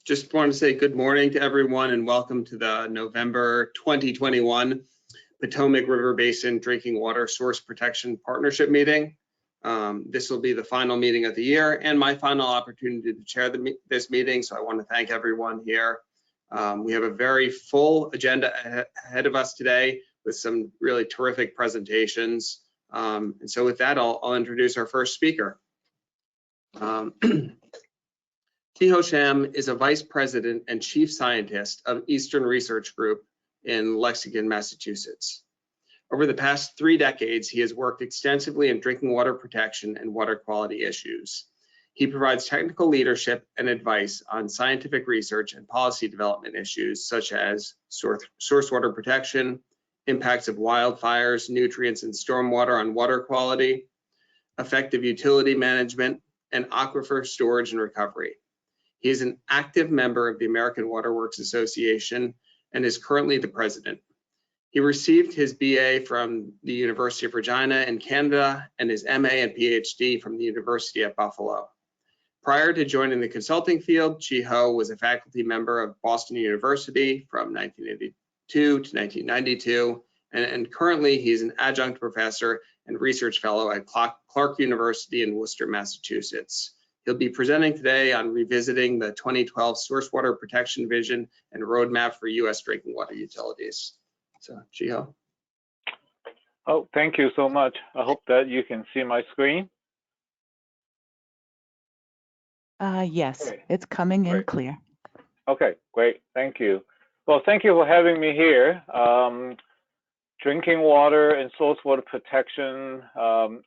Just want to say good morning to everyone and welcome to the November 2021 Potomac River Basin Drinking Water Source Protection Partnership meeting. This will be the final meeting of the year and my final opportunity to chair this meeting, so I want to thank everyone here. We have a very full agenda ahead of us today with some really terrific presentations. And so with that, I'll introduce our first speaker. Sham is a vice president and chief scientist of Eastern Research Group in Lexington, Massachusetts. Over the past 3 decades, he has worked extensively in drinking water protection and water quality issues. He provides technical leadership and advice on scientific research and policy development issues such as source water protection, impacts of wildfires, nutrients, and stormwater on water quality, effective utility management, and aquifer storage and recovery. He is an active member of the American Water Works Association and is currently the president. He received his BA from the University of Regina in Canada and his MA and PhD from the University at Buffalo. Prior to joining the consulting field, Chao was a faculty member of Boston University from 1982 to 1992, and currently he's an adjunct professor and research fellow at Clark University in Worcester, Massachusetts. He'll be presenting today on revisiting the 2012 Source Water Protection Vision and Roadmap for U.S. Drinking Water Utilities. So, Chao. Oh, thank you so much. I hope that you can see my screen. Yes, okay. It's coming in clear. Okay, great. Thank you. Well, thank you for having me here. Drinking water and source water protection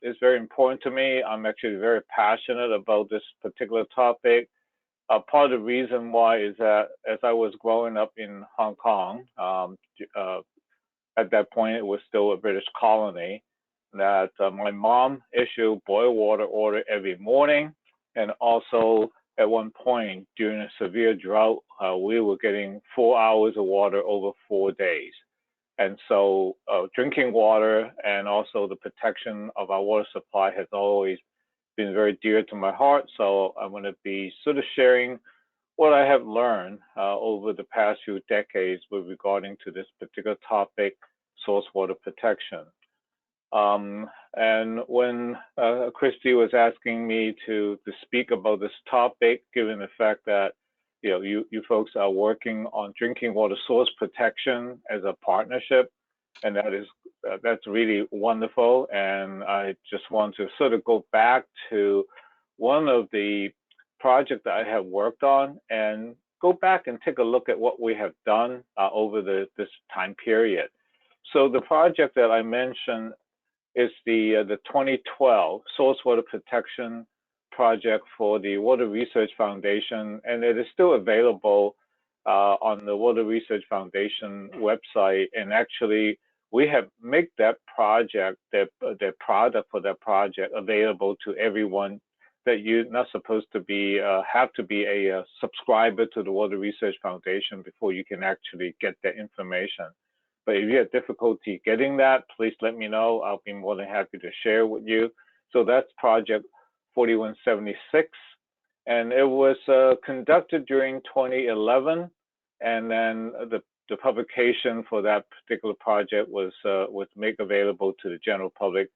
is very important to me. I'm actually very passionate about this particular topic. Part of the reason why is that as I was growing up in Hong Kong, at that point it was still a British colony, that my mom issued boil water order every morning, and also at one point during a severe drought, we were getting 4 hours of water over 4 days. And so drinking water and also the protection of our water supply has always been very dear to my heart. So I'm going to be sort of sharing what I have learned over the past few decades with regarding to this particular topic, source water protection. And when Christy was asking me to speak about this topic, given the fact that you folks are working on drinking water source protection as a partnership, and that's really wonderful. And I just want to sort of go back to one of the projects that I have worked on and go back and take a look at what we have done over this time period. So the project that I mentioned is the 2012 Source Water Protection project for the Water Research Foundation, and it is still available on the Water Research Foundation website. And actually, we have made that project, their product for that project, available to everyone. That you're not supposed to be have to be a subscriber to the Water Research Foundation before you can actually get that information. But if you have difficulty getting that, please let me know. I'll be more than happy to share with you. So that's project 4176, and it was conducted during 2011, and then the publication for that particular project was made available to the general public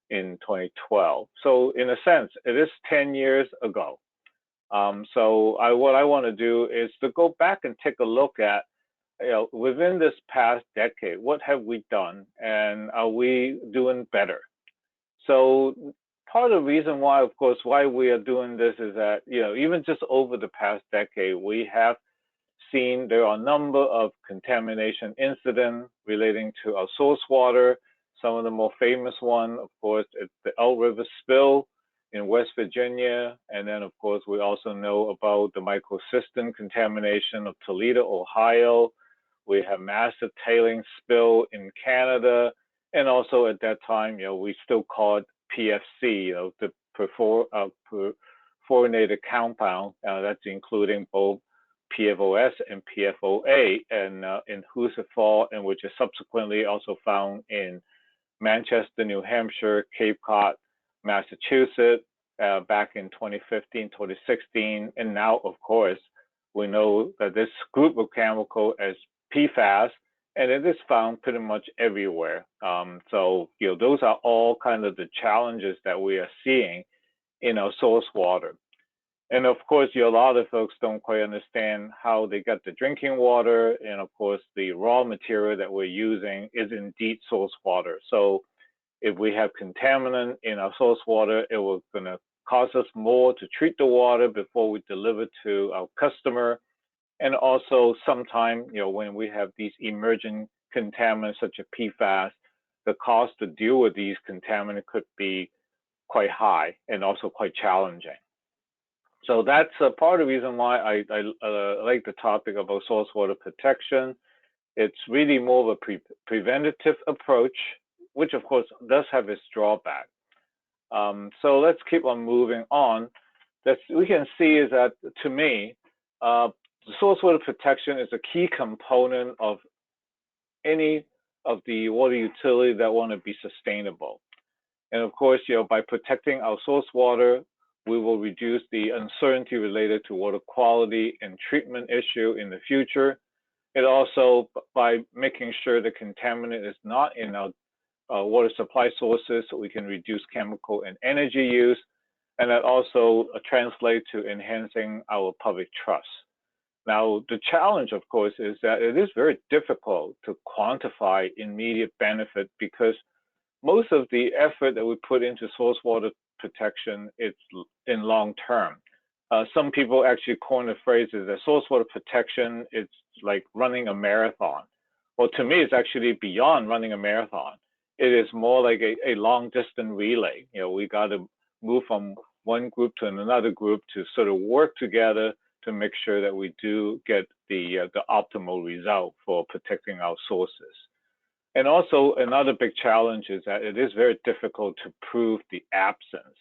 in 2012. So in a sense, it is 10 years ago. So what I want to do is to go back and take a look at, within this past decade, what have we done, and are we doing better? So part of the reason why, of course, why we are doing this is that, even just over the past decade, we have seen there are a number of contamination incidents relating to our source water. Some of the more famous one, of course, is the Elk River spill in West Virginia. And then, of course, we also know about the microcystin contamination of Toledo, Ohio. We have massive tailings spill in Canada. And also at that time, we still called PFC, the perfluorinated compound, that's including both PFOS and PFOA, and in Hoosier Fall, and which is subsequently also found in Manchester, New Hampshire, Cape Cod, Massachusetts, back in 2015, 2016, and now, of course, we know that this group of chemical is PFAS, and it is found pretty much everywhere. So, those are all kind of the challenges that we are seeing in our source water. And of course, a lot of folks don't quite understand how they got the drinking water. And of course, the raw material that we're using is indeed source water. So if we have contaminant in our source water, it will gonna cost us more to treat the water before we deliver to our customer. And also sometimes, when we have these emerging contaminants such as PFAS, the cost to deal with these contaminants could be quite high and also quite challenging. So that's a part of the reason why I like the topic about source water protection. It's really more of a preventative approach, which of course does have its drawback. So let's keep on moving on. We can see is that, to me, source water protection is a key component of any of the water utility that want to be sustainable. And of course, by protecting our source water, we will reduce the uncertainty related to water quality and treatment issue in the future. It also, by making sure the contaminant is not in our water supply sources, so we can reduce chemical and energy use. And that also translates to enhancing our public trust. Now, the challenge, of course, is that it is very difficult to quantify immediate benefit because most of the effort that we put into source water protection is in long term. Some people actually coin the phrase that source water protection is like running a marathon. Well, to me, it's actually beyond running a marathon. It is more like a long distance relay. We got to move from one group to another group to sort of work together to make sure that we do get the optimal result for protecting our sources. And also another big challenge is that it is very difficult to prove the absence,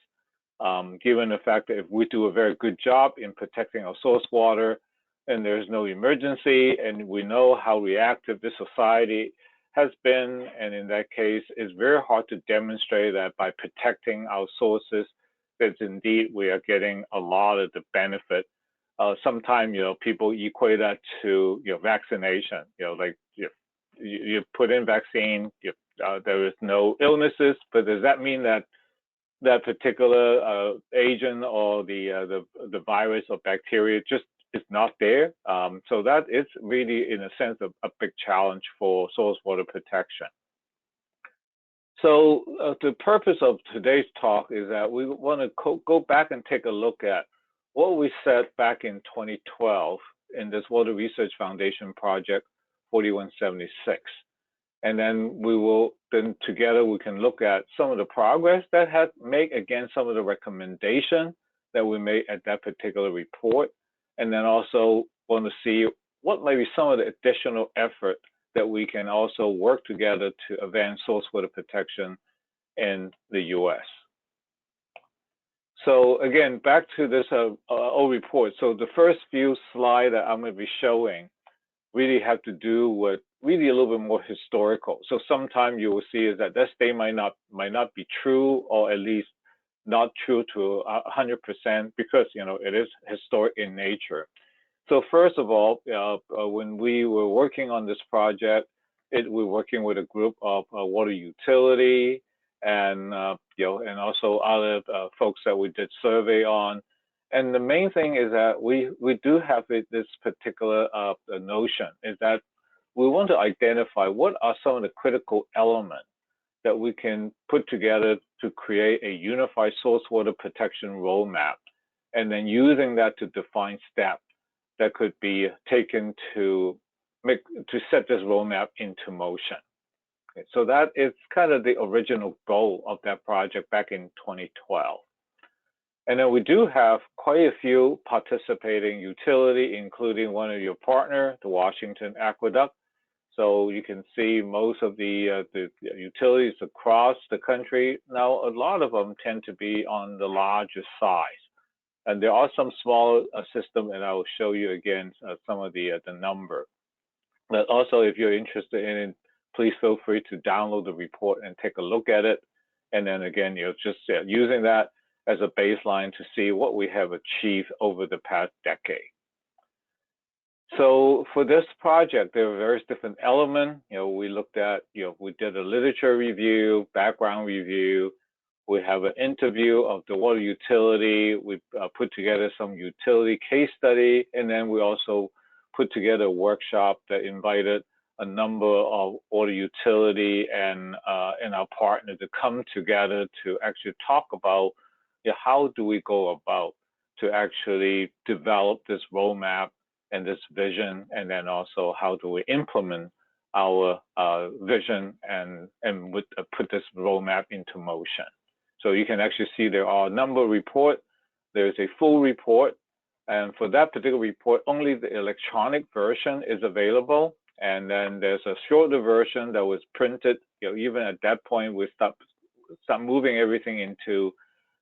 given the fact that if we do a very good job in protecting our source water and there's no emergency and we know how reactive this society has been, and in that case, it's very hard to demonstrate that by protecting our sources, that indeed we are getting a lot of the benefit. Sometimes, people equate that to vaccination. You put in vaccine, there is no illnesses, but does that mean that that particular agent or the virus or bacteria just is not there? So that is really, in a sense, a big challenge for source water protection. So the purpose of today's talk is that we want to go back and take a look at what we said back in 2012 in this Water Research Foundation project 4176. And then together we can look at some of the progress that had made against some of the recommendations that we made at that particular report. And then also want to see what might be some of the additional effort that we can also work together to advance source water protection in the US. So again, back to this old report. So the first few slides that I'm going to be showing really have to do with really a little bit more historical. So sometimes you will see is that state might not be true, or at least not true to 100% because it is historic in nature. So first of all, when we were working on this project, we're working with a group of water utility and and also other folks that we did survey on. And the main thing is that we do have this particular notion is that we want to identify what are some of the critical elements that we can put together to create a unified source water protection roadmap, and then using that to define steps that could be taken to set this roadmap into motion. Okay, so that is kind of the original goal of that project back in 2012. And then we do have quite a few participating utility, including one of your partner, the Washington Aqueduct. So you can see most of the utilities across the country. Now, a lot of them tend to be on the larger size. And there are some small systems, and I will show you again some of the number. But also, if you're interested in it, please feel free to download the report and take a look at it. And then again, just using that as a baseline to see what we have achieved over the past decade. So for this project, there are various different elements. We looked at, we did a literature review, background review. We have an interview of the water utility. We put together some utility case study, and then we also put together a workshop that invited a number of water utility and our partner to come together to actually talk about how do we go about to actually develop this roadmap and this vision, and then also how do we implement our vision and put this roadmap into motion. So you can actually see there are a number of reports. There's a full report, and for that particular report, only the electronic version is available. And then there's a shorter version that was printed. Even at that point, we start moving everything into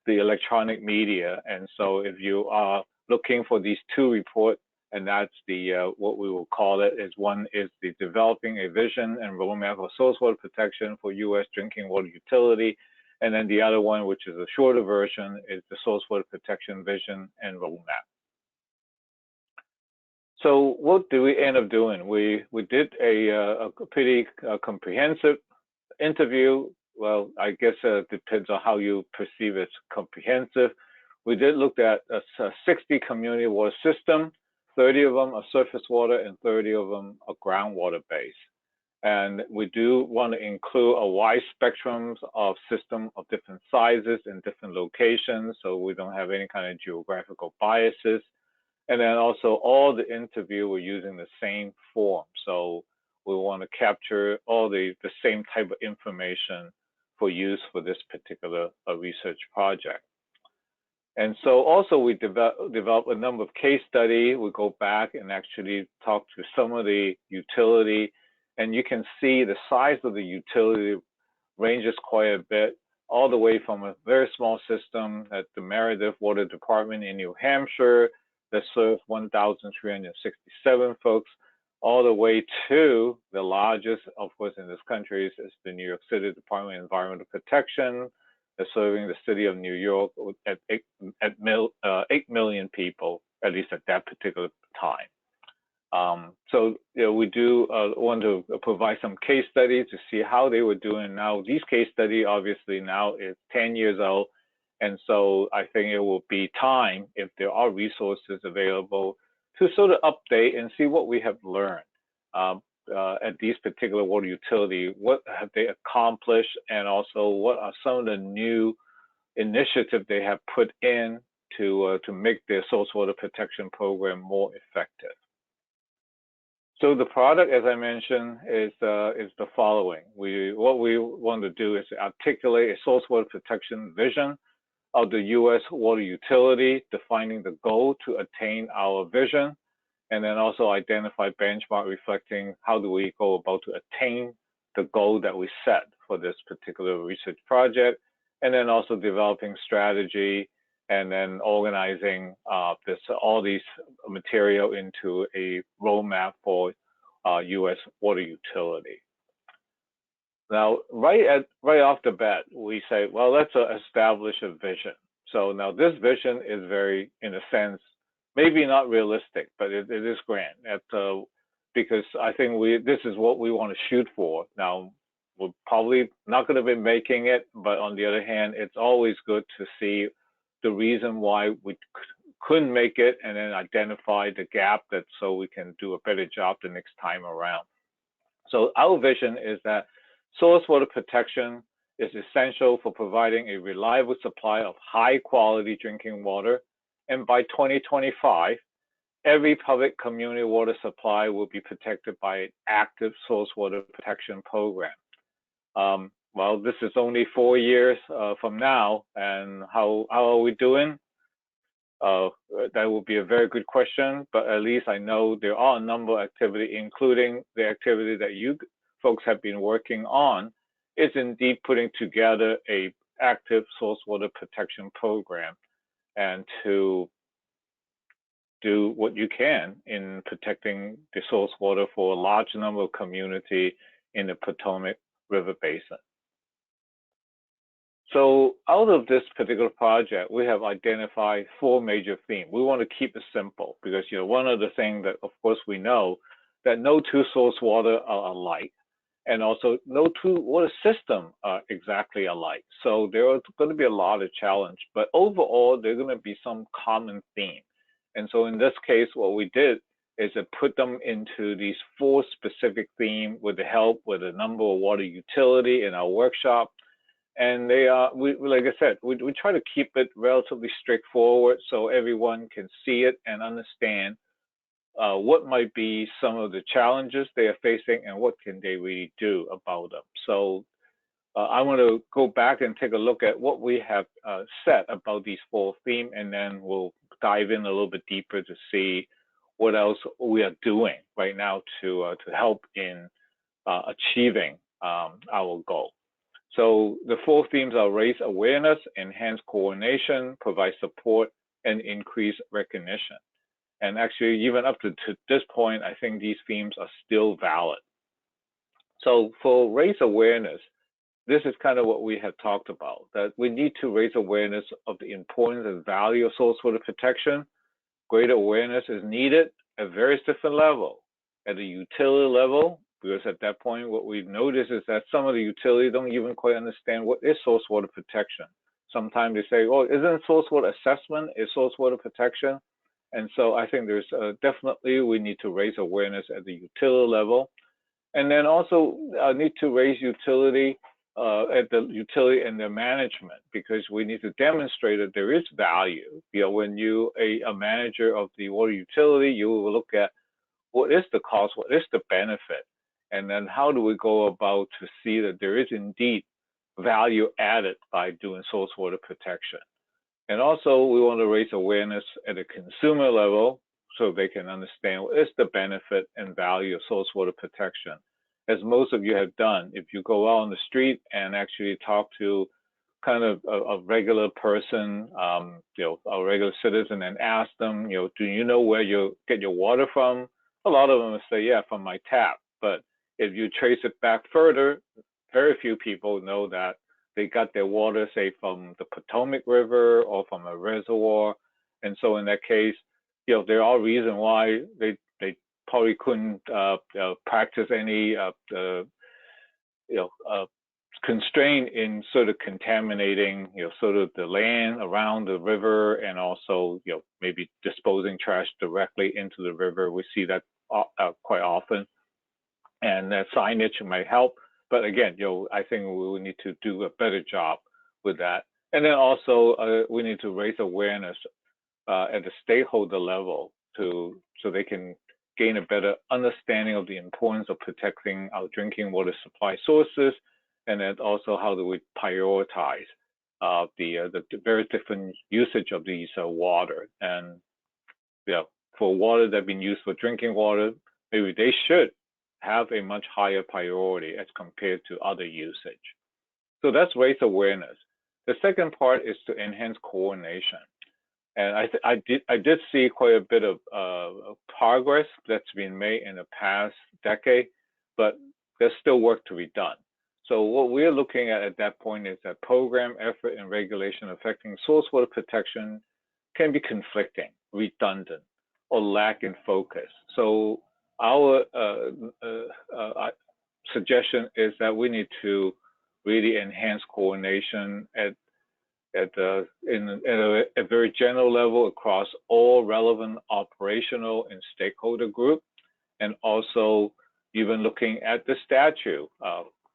the electronic media. And so if you are looking for these two reports, and that's the what we will call it, is one is the developing a vision and roadmap for source water protection for U.S. drinking water utility. And then the other one, which is a shorter version, is the source water protection vision and roadmap. So what do we end up doing? We did a pretty comprehensive interview. Well, I guess it depends on how you perceive it, comprehensive. We did look at 60 community water systems. 30 of them are surface water and 30 of them are groundwater based. And we do want to include a wide spectrum of systems of different sizes and different locations, so we don't have any kind of geographical biases. And then also all the interview, we're using the same form. So we want to capture all the same type of information for use for this particular research project. And so also we develop a number of case studies. We go back and actually talk to some of the utility, and you can see the size of the utility ranges quite a bit, all the way from a very small system at the Meredith Water Department in New Hampshire that serves 1,367 folks, all the way to the largest, of course, in this country is the New York City Department of Environmental Protection, serving the city of New York at 8 million people, at least at that particular time. So we do want to provide some case studies to see how they were doing. Now, these case studies obviously now is 10 years old, and so I think it will be time, if there are resources available, to sort of update and see what we have learned. At these particular water utility, what have they accomplished, and also what are some of the new initiatives they have put in to make their source water protection program more effective. So the product, as I mentioned, is the following. What we want to do is articulate a source water protection vision of the U.S. water utility, defining the goal to attain our vision, and then also identify benchmark reflecting how do we go about to attain the goal that we set for this particular research project, and then also developing strategy, and then organizing all these material into a roadmap for U.S. water utility. Now, right off the bat, we say, well, let's establish a vision. So now this vision is very, in a sense, maybe not realistic, but it is grand. Because I think this is what we want to shoot for. Now, we're probably not going to be making it, but on the other hand, it's always good to see the reason why we couldn't make it, and then identify the gap so we can do a better job the next time around. So our vision is that source water protection is essential for providing a reliable supply of high quality drinking water. And by 2025, every public community water supply will be protected by an active source water protection program. Well, this is only 4 years from now, and how are we doing? That would be a very good question, but at least I know there are a number of activities, including the activity that you folks have been working on, is indeed putting together an active source water protection program, and to do what you can in protecting the source water for a large number of communities in the Potomac River Basin. So out of this particular project, we have identified 4 major themes. We want to keep it simple because, one of the things that, of course, we know that no 2 source water are alike, and also no 2 water systems are exactly alike. So there are going to be a lot of challenge, but overall, there are going to be some common theme. And so in this case, what we did is to put them into these 4 specific themes with the help with a number of water utility in our workshop. And they are, like I said, we try to keep it relatively straightforward so everyone can see it and understand what might be some of the challenges they are facing and what can they really do about them. So I want to go back and take a look at what we have said about these 4 themes, and then we'll dive in a little bit deeper to see what else we are doing right now to help in achieving our goal. So the 4 themes are raise awareness, enhance coordination, provide support, and increase recognition. And actually, even up to this point, I think these themes are still valid. So for raise awareness, this is kind of what we have talked about, that we need to raise awareness of the importance and value of source water protection. Greater awareness is needed at various different levels. At the utility level, because at that point, what we've noticed is that some of the utilities don't even quite understand what is source water protection. Sometimes they say, oh, isn't source water assessment is source water protection? And so I think there's definitely we need to raise awareness at the utility level. And then also need to raise utility at the utility and their management, because we need to demonstrate that there is value. When you a manager of the water utility, you will look at what is the cost, what is the benefit, and then how do we go about to see that there is indeed value added by doing source water protection. And also we want to raise awareness at a consumer level so they can understand what is the benefit and value of source water protection. As most of you have done, if you go out on the street and actually talk to kind of a regular person, a regular citizen, and ask them, do you know where you get your water from? A lot of them will say, yeah, from my tap. But if you trace it back further, very few people know that they got their water, say, from the Potomac River or from a reservoir. And so in that case, there are reasons why they probably couldn't practice any constraint in sort of contaminating sort of the land around the river, and also maybe disposing trash directly into the river. We see that quite often, and that signage might help. But again, I think we need to do a better job with that. And then also we need to raise awareness at the stakeholder level so they can gain a better understanding of the importance of protecting our drinking water supply sources, and then also how do we prioritize the very different usage of these water. And for water that have been used for drinking water, maybe they should have a much higher priority as compared to other usage. So that's raise awareness. The second part is to enhance coordination. And I did see quite a bit of progress that's been made in the past decade, but there's still work to be done. So what we're looking at that point is that program, effort, and regulation affecting source water protection can be conflicting, redundant, or lack in focus. So our suggestion is that we need to really enhance coordination at a very general level across all relevant operational and stakeholder group, and also even looking at the statute,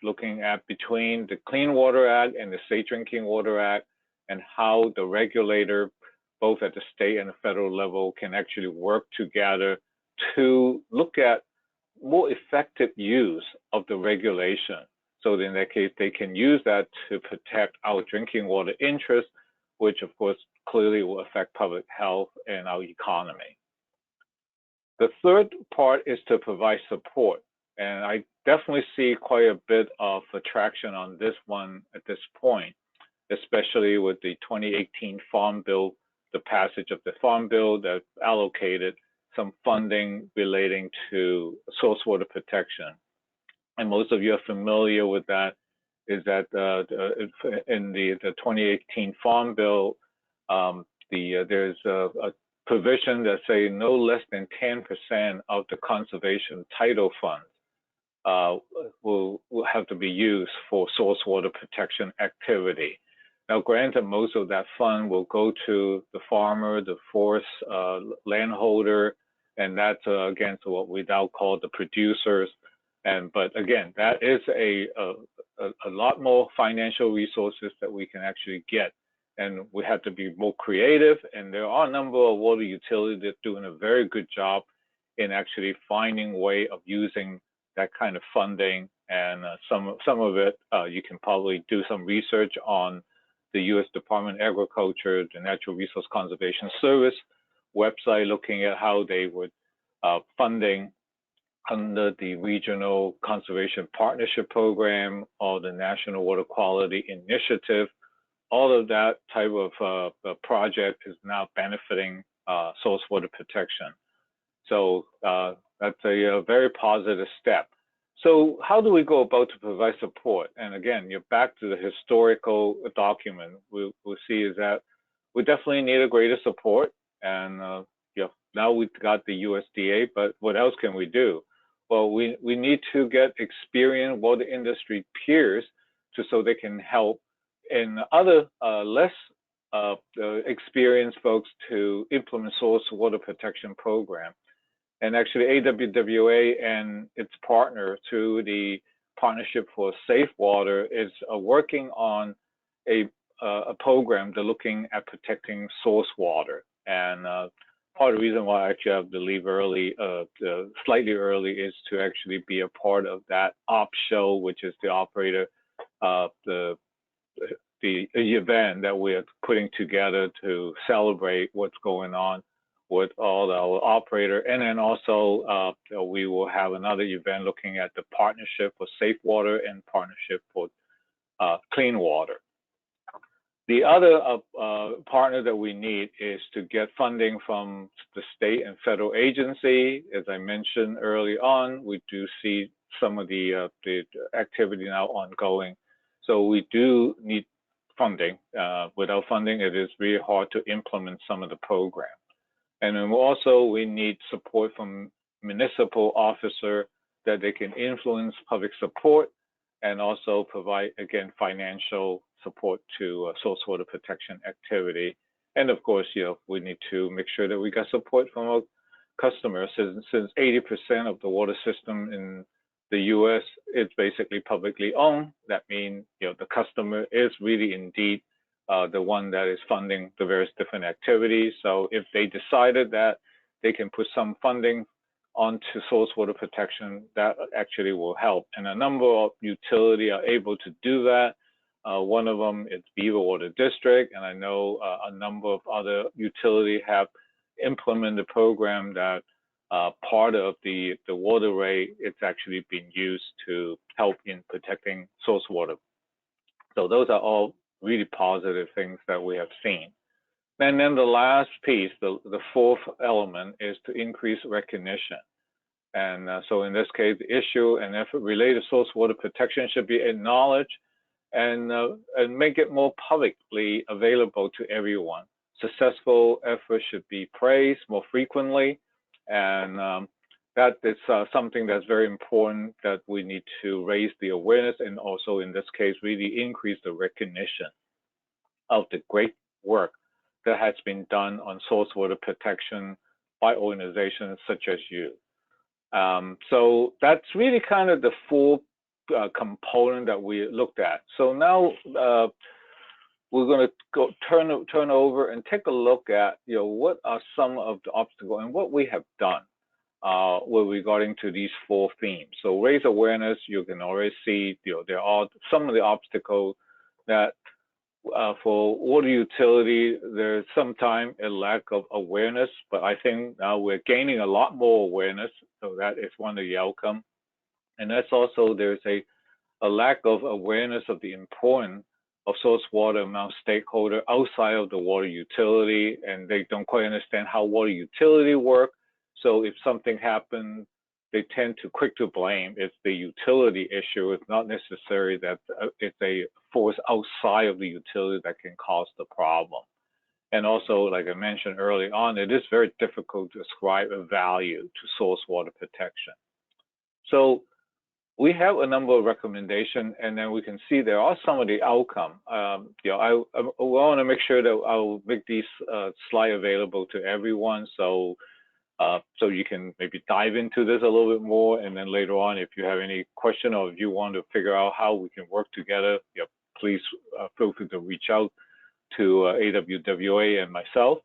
looking at between the Clean Water Act and the Safe Drinking Water Act, and how the regulator, both at the state and the federal level, can actually work together to look at more effective use of the regulation. So in that case, they can use that to protect our drinking water interests, which of course clearly will affect public health and our economy. The third part is to provide support. And I definitely see quite a bit of traction on this one at this point, especially with the 2018 Farm Bill, the passage of the Farm Bill that allocated some funding relating to source water protection. And most of you are familiar with that. is that in the 2018 Farm Bill, there's a provision that say no less than 10% of the conservation title funds will have to be used for source water protection activity. Now, granted, most of that fund will go to the farmer, the forest landholder, and that's against what we now call the producers. But again, that is a lot more financial resources that we can actually get. And we have to be more creative. And there are a number of water utilities that are doing a very good job in actually finding a way of using that kind of funding. And some of it, you can probably do some research on the U.S. Department of Agriculture, the Natural Resource Conservation Service website, looking at how they would funding under the Regional Conservation Partnership Program or the National Water Quality Initiative. All of that type of project is now benefiting source water protection. So that's a very positive step. So how do we go about to provide support? And again, you're back to the historical document. We'll see is that we definitely need a greater support. And now we've got the USDA, but what else can we do? Well, we need to get experienced water industry peers so they can help and other less experienced folks to implement source water protection program. And actually AWWA and its partner through the Partnership for Safe Water is working on a program they're looking at protecting source water. And part of the reason why I actually have to leave early, slightly early, is to actually be a part of that op show, which is the operator, the event that we are putting together to celebrate what's going on with all our operator. And then also we will have another event looking at the Partnership for Safe Water and Partnership for Clean Water. The other partner that we need is to get funding from the state and federal agency. As I mentioned early on, we do see some of the activity now ongoing. So we do need funding. Without funding, it is really hard to implement some of the program. And then also we need support from municipal officer that they can influence public support and also provide, again, financial support to source water protection activity. And of course, we need to make sure that we got support from our customers. Since 80% of the water system in the US is basically publicly owned, that means the customer is really indeed the one that is funding the various different activities. So if they decided that they can put some funding onto source water protection, that actually will help. And a number of utilities are able to do that. One of them is Beaver Water District, and I know a number of other utilities have implemented a program that part of the water rate, it's actually being used to help in protecting source water. So those are all really positive things that we have seen. And then the last piece, the fourth element, is to increase recognition. And so in this case, the issue and effort related to source water protection should be acknowledged and make it more publicly available to everyone. Successful efforts should be praised more frequently. And that is something that's very important, that we need to raise the awareness and also in this case, really increase the recognition of the great work that has been done on source water protection by organizations such as you. So that's really kind of the full component that we looked at. So now we're going to go turn over and take a look at what are some of the obstacles and what we have done with regarding to these four themes. So raise awareness, you can already see there are some of the obstacles that for water utility, there's sometimes a lack of awareness, but I think now we're gaining a lot more awareness, so that is one of the outcomes. And that's also, there's a lack of awareness of the importance of source water among stakeholders outside of the water utility, and they don't quite understand how water utility work. So if something happens, they tend to quick to blame it's the utility issue. It's not necessary that it's a force outside of the utility that can cause the problem. And also, like I mentioned early on, it is very difficult to ascribe a value to source water protection. So we have a number of recommendations, and then we can see there are some of the outcome. You know, I want to make sure that I'll make these slides available to everyone, so you can maybe dive into this a little bit more, and then later on, if you have any question or if you want to figure out how we can work together, you know, please feel free to reach out to AWWA and myself.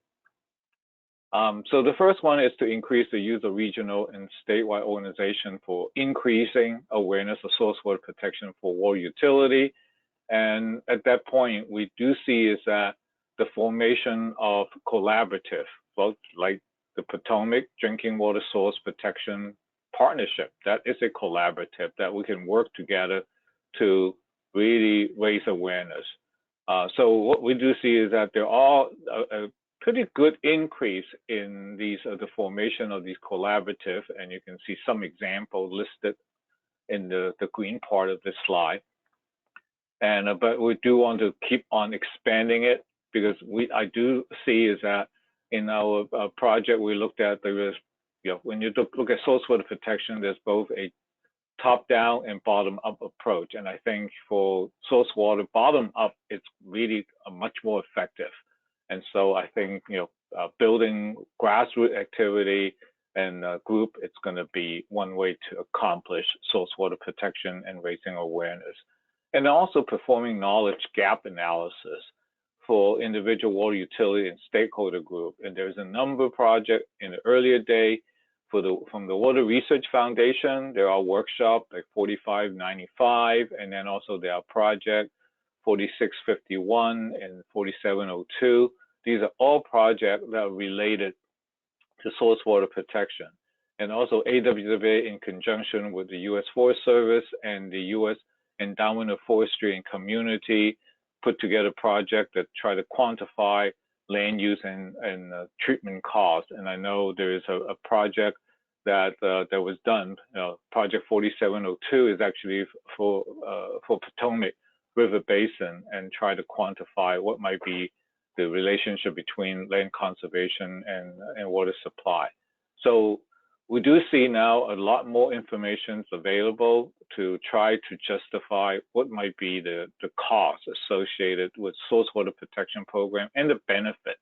So the first one is to increase the use of regional and statewide organization for increasing awareness of source water protection for water utility. And at that point, we do see is that the formation of collaborative, both like the Potomac Drinking Water Source Protection Partnership, that is a collaborative that we can work together to really raise awareness. So what we do see is that there are a pretty good increase in these the formation of these collaborative, and you can see some examples listed in the green part of this slide. And but we do want to keep on expanding it, because I do see is that in our project we looked at, there is, you know, when you look at source water protection, there's both a top-down and bottom-up approach. And I think for source water bottom-up, it's really much more effective. And so I think, you know, building grassroots activity and group, it's going to be one way to accomplish source water protection and raising awareness. And also performing knowledge gap analysis for individual water utility and stakeholder group. And there's a number of projects in the earlier day from the Water Research Foundation. There are workshops like 4595, and then also there are projects 4651 and 4702. These are all projects that are related to source water protection. And also AWWA, in conjunction with the U.S. Forest Service and the U.S. Endowment of Forestry and Community, put together a project that try to quantify land use and treatment costs. And I know there is a project that was done. Project 4702 is actually for Potomac River Basin, and try to quantify what might be the relationship between land conservation and water supply. So we do see now a lot more information available to try to justify what might be the cost associated with source water protection program and the benefit.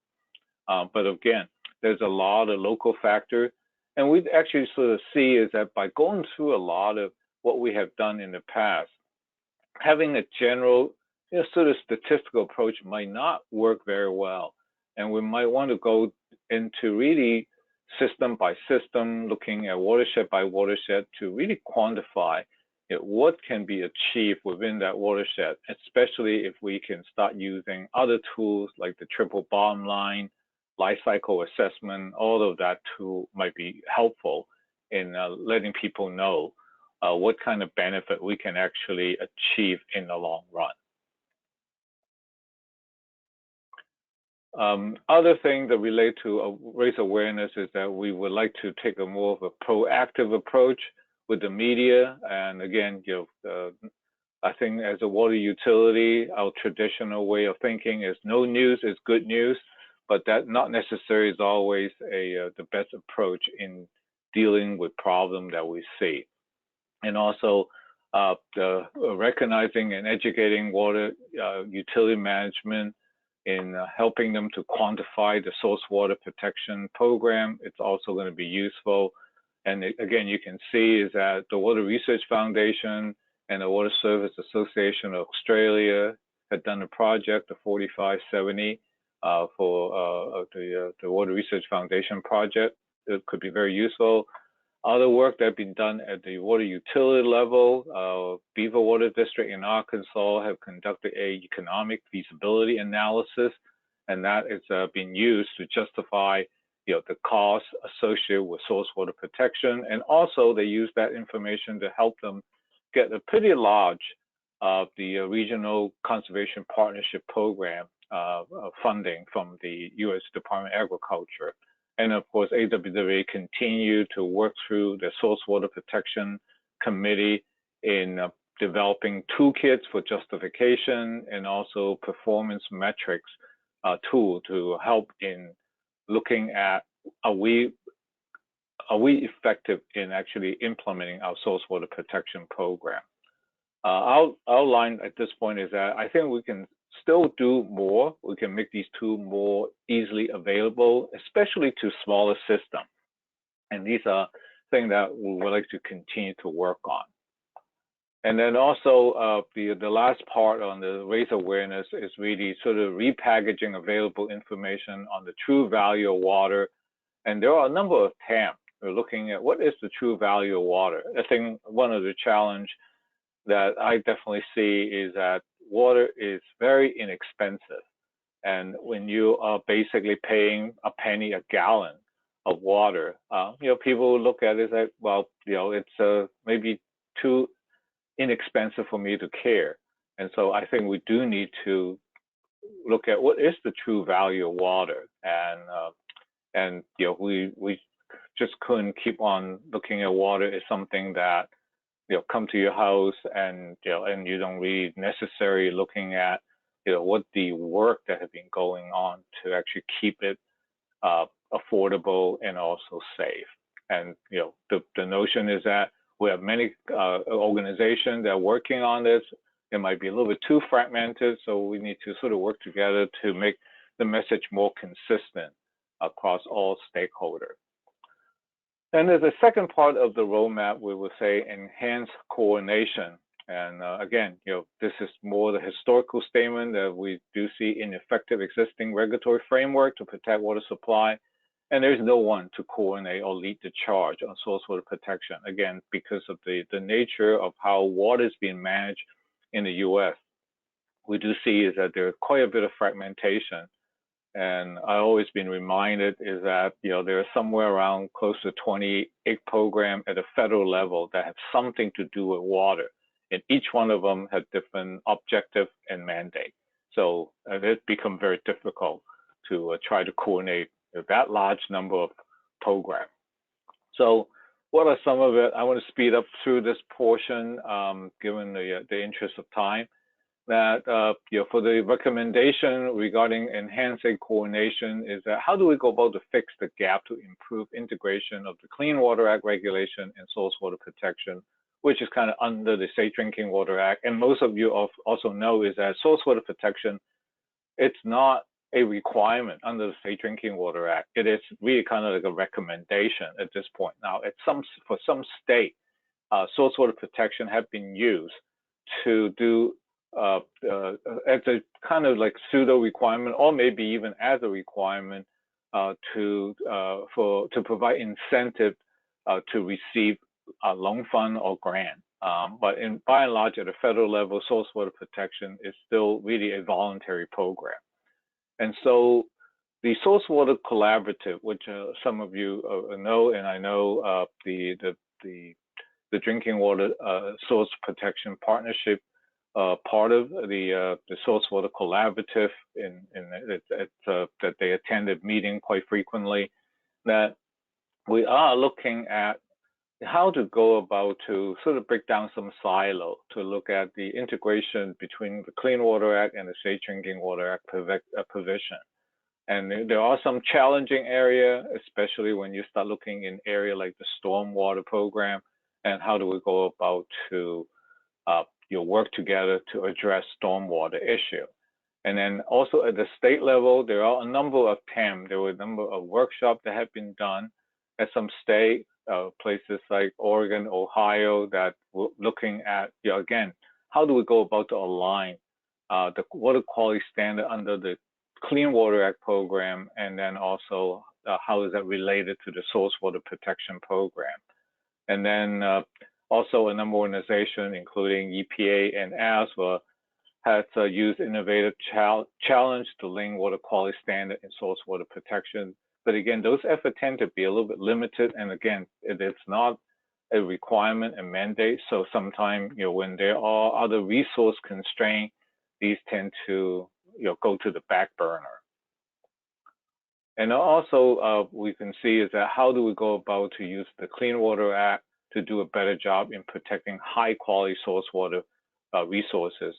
But again, there's a lot of local factors. And we actually sort of see is that by going through a lot of what we have done in the past, having a general, you know, sort of statistical approach might not work very well. And we might want to go into really system by system, looking at watershed by watershed to really quantify, you know, what can be achieved within that watershed, especially if we can start using other tools like the triple bottom line, life cycle assessment. All of that tool might be helpful in letting people know what kind of benefit we can actually achieve in the long run. Other things that relate to raise awareness is that we would like to take a more of a proactive approach with the media. And again, you know, I think as a water utility, our traditional way of thinking is no news is good news, but that not necessarily is always the best approach in dealing with problems that we see. And also recognizing and educating water utility management in helping them to quantify the source water protection program. It's also going to be useful. And again, you can see is that the Water Research Foundation and the Water Service Association of Australia had done a project, the 4570, for the Water Research Foundation project. It could be very useful. Other work that has been done at the water utility level, Beaver Water District in Arkansas have conducted a economic feasibility analysis, and that is being used to justify, you know, the costs associated with source water protection. And also they use that information to help them get a pretty large the Regional Conservation Partnership Program funding from the U.S. Department of Agriculture. And of course, AWWA continue to work through the Source Water Protection Committee in developing toolkits for justification and also performance metrics tool to help in looking at are we effective in actually implementing our source water protection program. Our line at this point is that I think we can still do more. We can make these tools more easily available, especially to smaller systems. And these are things that we would like to continue to work on. And then also the last part on the raise awareness is really sort of repackaging available information on the true value of water. And there are a number of TAM. We're looking at what is the true value of water. I think one of the challenge that I definitely see is that water is very inexpensive. And when you are basically paying a penny a gallon of water, people look at it as, well, it's maybe too inexpensive for me to care. And so I think we do need to look at what is the true value of water. And we just couldn't keep on looking at water as something that come to your house and and you don't really necessarily looking at what the work that has been going on to actually keep it affordable and also safe. And the notion is that we have many organizations that are working on this. It might be a little bit too fragmented, so we need to sort of work together to make the message more consistent across all stakeholders. And there's a second part of the roadmap, we will say enhanced coordination. And again, this is more the historical statement that we do see ineffective existing regulatory framework to protect water supply. And there's no one to coordinate or lead the charge on source water protection, again, because of the nature of how water is being managed in the US. We do see is that there's quite a bit of fragmentation. And I've always been reminded is that, there are somewhere around close to 28 programs at a federal level that have something to do with water. And each one of them has different objective and mandate. So it's become very difficult to try to coordinate that large number of programs. So what are some of it? I want to speed up through this portion, given the interest of time. That for the recommendation regarding enhancing coordination is that how do we go about to fix the gap to improve integration of the Clean Water Act regulation and source water protection, which is kind of under the Safe Drinking Water Act. And most of you also know is that source water protection, it's not a requirement under the Safe Drinking Water Act. It is really kind of like a recommendation at this point. Now, for some state, source water protection have been used to do as a kind of like pseudo requirement, or maybe even as a requirement to provide incentive to receive a loan fund or grant. But by and large, at a federal level, source water protection is still really a voluntary program. And so the Source Water Collaborative, which some of you know, and I know the Drinking Water Source Protection Partnership, part of the Source Water Collaborative, that they attended meeting quite frequently, that we are looking at how to go about to sort of break down some silo to look at the integration between the Clean Water Act and the Safe Drinking Water Act provision. And there are some challenging areas, especially when you start looking in area like the stormwater program, and how do we go about to work together to address stormwater issue. And then also at the state level, there are a number of TAM. There were a number of workshops that have been done at some state, places like Oregon, Ohio, that we're looking at, again, how do we go about to align the water quality standard under the Clean Water Act program, and then also how is that related to the Source Water Protection Program. And then also a number of organizations, including EPA and AWWA, has used innovative challenge to link water quality standard and source water protection. But again, those efforts tend to be a little bit limited. And again, it is not a requirement and mandate. So sometimes, when there are other resource constraints, these tend to, go to the back burner. And also we can see is that how do we go about to use the Clean Water Act to do a better job in protecting high quality source water resources.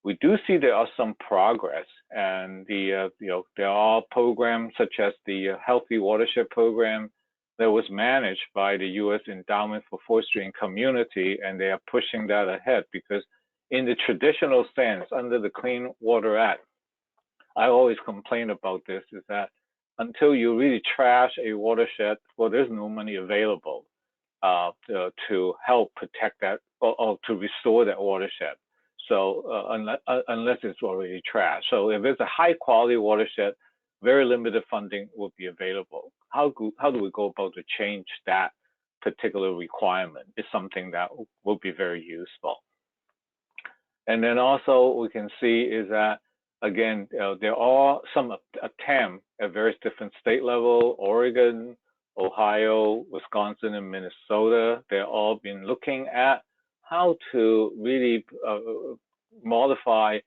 We do see there are some progress, and there are programs such as the Healthy Watershed Program that was managed by the U.S. Endowment for Forestry and Community, and they are pushing that ahead because in the traditional sense, under the Clean Water Act, I always complain about this, is that until you really trash a watershed, well, there's no money available to help protect that or to restore that watershed. So unless it's already trashed. So if it's a high quality watershed, very limited funding will be available. How do we go about to change that particular requirement is something that will be very useful. And then also we can see is that, again, there are some attempts at various different state level, Oregon, Ohio, Wisconsin, and Minnesota. They're all been looking at how to really modify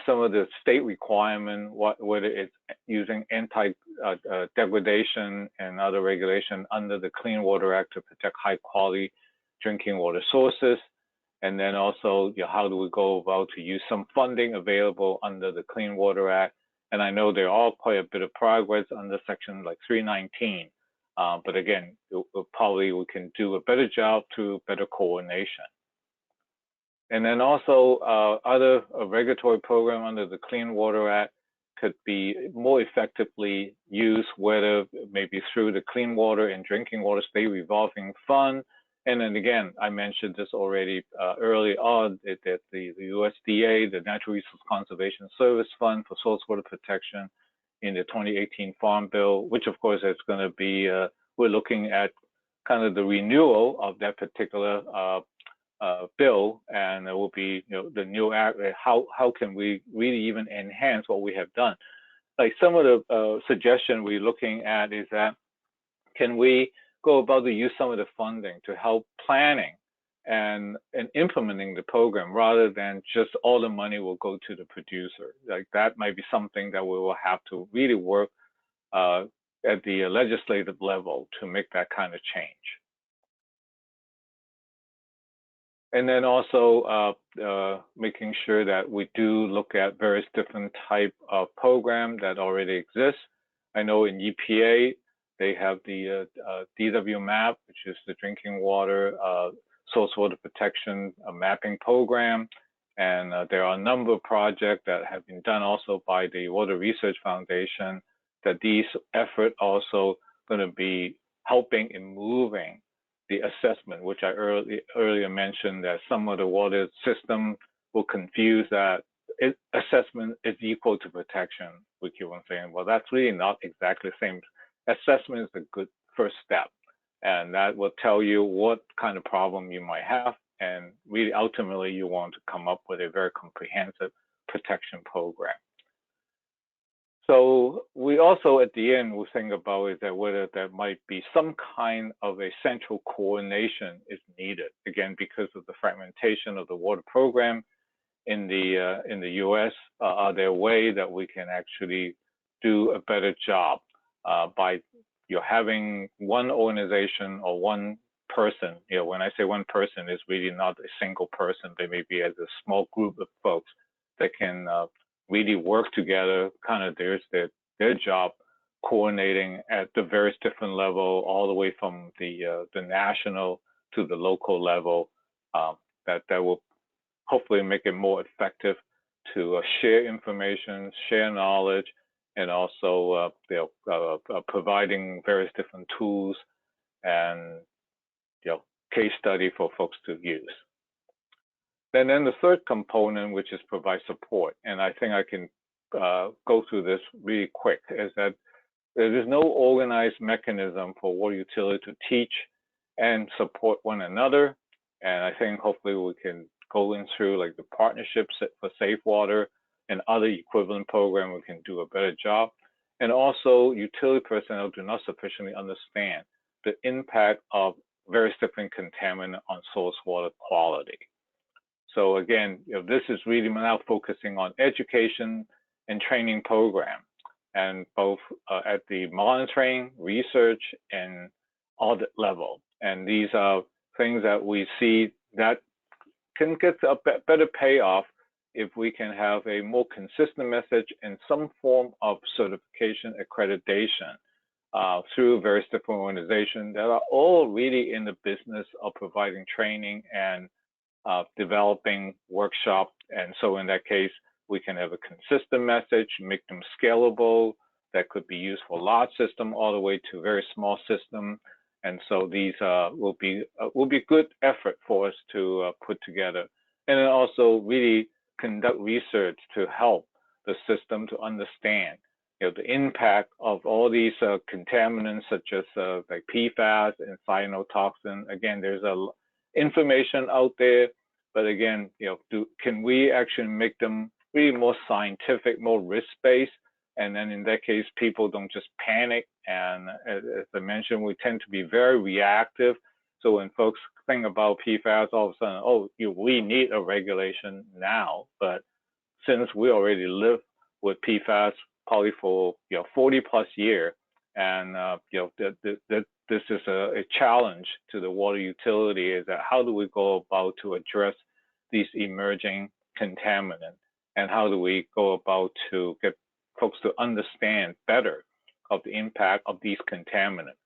some of the state requirement, whether it's using anti-degradation and other regulation under the Clean Water Act to protect high quality drinking water sources. And then also, how do we go about to use some funding available under the Clean Water Act? And I know there are quite a bit of progress under section like 319. But again, probably we can do a better job through better coordination. And then also other regulatory program under the Clean Water Act could be more effectively used, whether maybe through the Clean Water and Drinking Water State Revolving Fund. And then again, I mentioned this already early on, that the USDA, the Natural Resource Conservation Service Fund for Source Water Protection in the 2018 Farm Bill, which of course is going to be, we're looking at kind of the renewal of that particular bill, and it will be the new act. How can we really even enhance what we have done? Like some of the suggestion we're looking at is that can we go about to use some of the funding to help planning and implementing the program rather than just all the money will go to the producer. Like that might be something that we will have to really work at the legislative level to make that kind of change. And then also making sure that we do look at various different type of program that already exist. I know in EPA, they have the DWMAP, which is the Drinking Water Source Water Protection Mapping Program. And there are a number of projects that have been done also by the Water Research Foundation, that these efforts also going to be helping in moving the assessment, which I earlier mentioned that some of the water system will confuse that assessment is equal to protection. We keep on saying, well, that's really not exactly the same. Assessment is a good first step, and that will tell you what kind of problem you might have, and really ultimately you want to come up with a very comprehensive protection program. So we also at the end will think about is that whether there might be some kind of a central coordination is needed, again because of the fragmentation of the water program in the U.S. Are there ways that we can actually do a better job by having one organization or one person? When I say one person, it's really not a single person. They may be as a small group of folks that can really work together. Kind of their job coordinating at the various different level, all the way from the national to the local level. That will hopefully make it more effective to share information, share knowledge, and also providing various different tools and case study for folks to use. And then the third component, which is provide support, and I think I can go through this really quick, is that there is no organized mechanism for water utility to teach and support one another. And I think hopefully we can go in through like the partnerships for safe water and other equivalent program, we can do a better job. And also utility personnel do not sufficiently understand the impact of various different contaminants on source water quality. So again, this is really now focusing on education and training program. and both at the monitoring, research, and audit level. And these are things that we see that can get a better payoff if we can have a more consistent message and some form of certification accreditation through various different organizations that are all really in the business of providing training and developing workshops. And so in that case, we can have a consistent message, make them scalable, that could be used for large system all the way to very small system. And so these will be good effort for us to put together. And then also really conduct research to help the system to understand the impact of all these contaminants such as like PFAS and cyanotoxin. Again, there's information out there, but again, can we actually make them really more scientific, more risk-based? And then in that case, people don't just panic. And as I mentioned, we tend to be very reactive. So when folks think about PFAS, all of a sudden, oh, we need a regulation now. But since we already live with PFAS probably for 40+ years, and this is a challenge to the water utility, is that how do we go about to address these emerging contaminants, and how do we go about to get folks to understand better of the impact of these contaminants.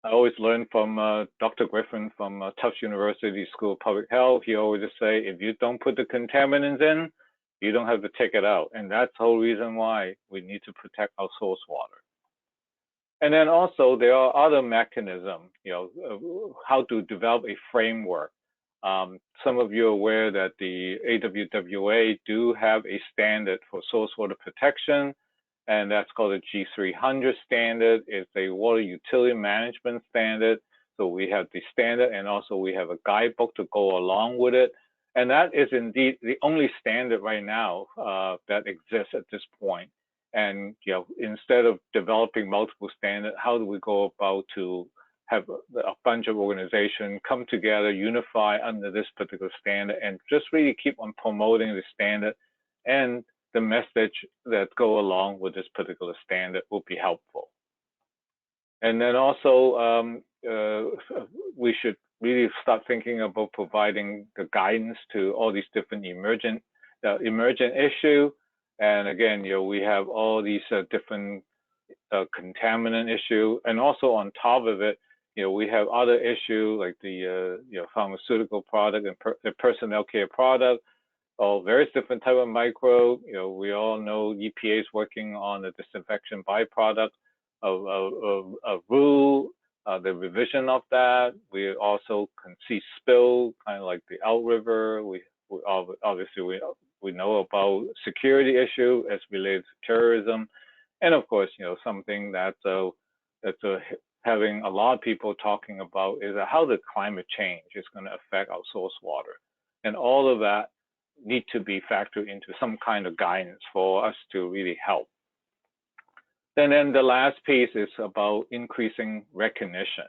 I always learn from Dr. Griffin from Tufts University School of Public Health. He always just say, if you don't put the contaminants in, you don't have to take it out. And that's the whole reason why we need to protect our source water. And then also there are other mechanisms, how to develop a framework. Some of you are aware that the AWWA do have a standard for source water protection, and that's called the G300 standard. It's a water utility management standard. So we have the standard, and also we have a guidebook to go along with it. And that is indeed the only standard right now that exists at this point. And instead of developing multiple standards, how do we go about to have a bunch of organizations come together, unify under this particular standard, and just really keep on promoting the standard, and the message that go along with this particular standard will be helpful. And then also we should really start thinking about providing the guidance to all these different emergent issue. And again, we have all these different contaminant issue, and also on top of it, we have other issues like the pharmaceutical product and the personnel care product, all various different type of microbe. We all know EPA is working on the disinfection byproduct of rule, the revision of that. We also can see spill, kind of like the Out River. We obviously know about security issue as related to terrorism, and of course, something that's having a lot of people talking about is how the climate change is going to affect our source water, and all of that need to be factored into some kind of guidance for us to really help. And then the last piece is about increasing recognition.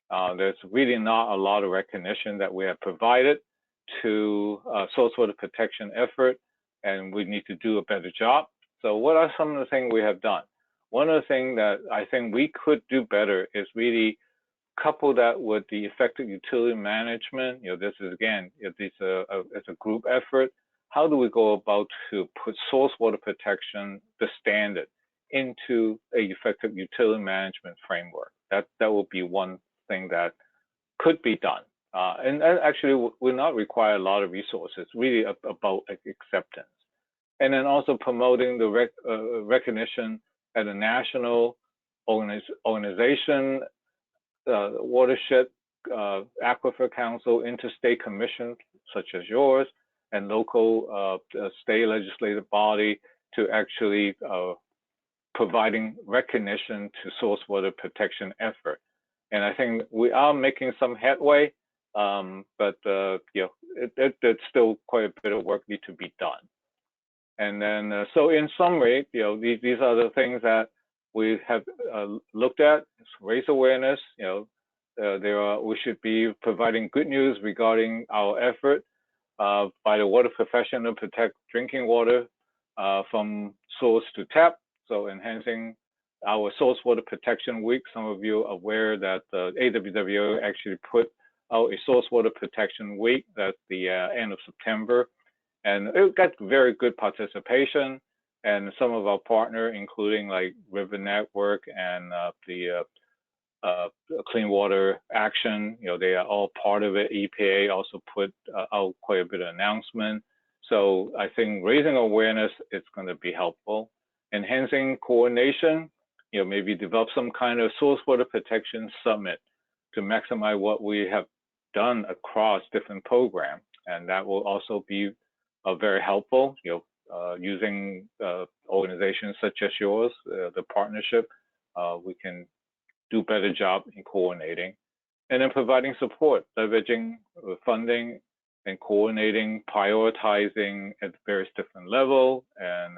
There's really not a lot of recognition that we have provided to source water protection effort, and we need to do a better job. So what are some of the things we have done? One of the things that I think we could do better is really couple that with the effective utility management. This is, again, it's a group effort. How do we go about to put source water protection, the standard, into a effective utility management framework? That will be one thing that could be done. And actually will not require a lot of resources, really about acceptance. And then also promoting the recognition at a national organization, watershed, aquifer council, interstate commissions such as yours, and local state legislative body to actually providing recognition to source water protection effort. And I think we are making some headway, but there's still quite a bit of work need to be done. And then, so in summary, these are the things that we have looked at: raise awareness. We should be providing good news regarding our effort by the water profession to protect drinking water from source to tap. So enhancing our source water protection week. Some of you are aware that the AWWA actually put out a source water protection week. That's the end of September. And it got very good participation. And some of our partners, including like River Network and the Clean Water Action, they are all part of it. EPA also put out quite a bit of announcement. So I think raising awareness is going to be helpful. Enhancing coordination, maybe develop some kind of source water protection summit to maximize what we have done across different programs. And that will also be very helpful, using organizations such as yours, the partnership, we can do a better job in coordinating. And then providing support, leveraging funding and coordinating, prioritizing at various different levels, and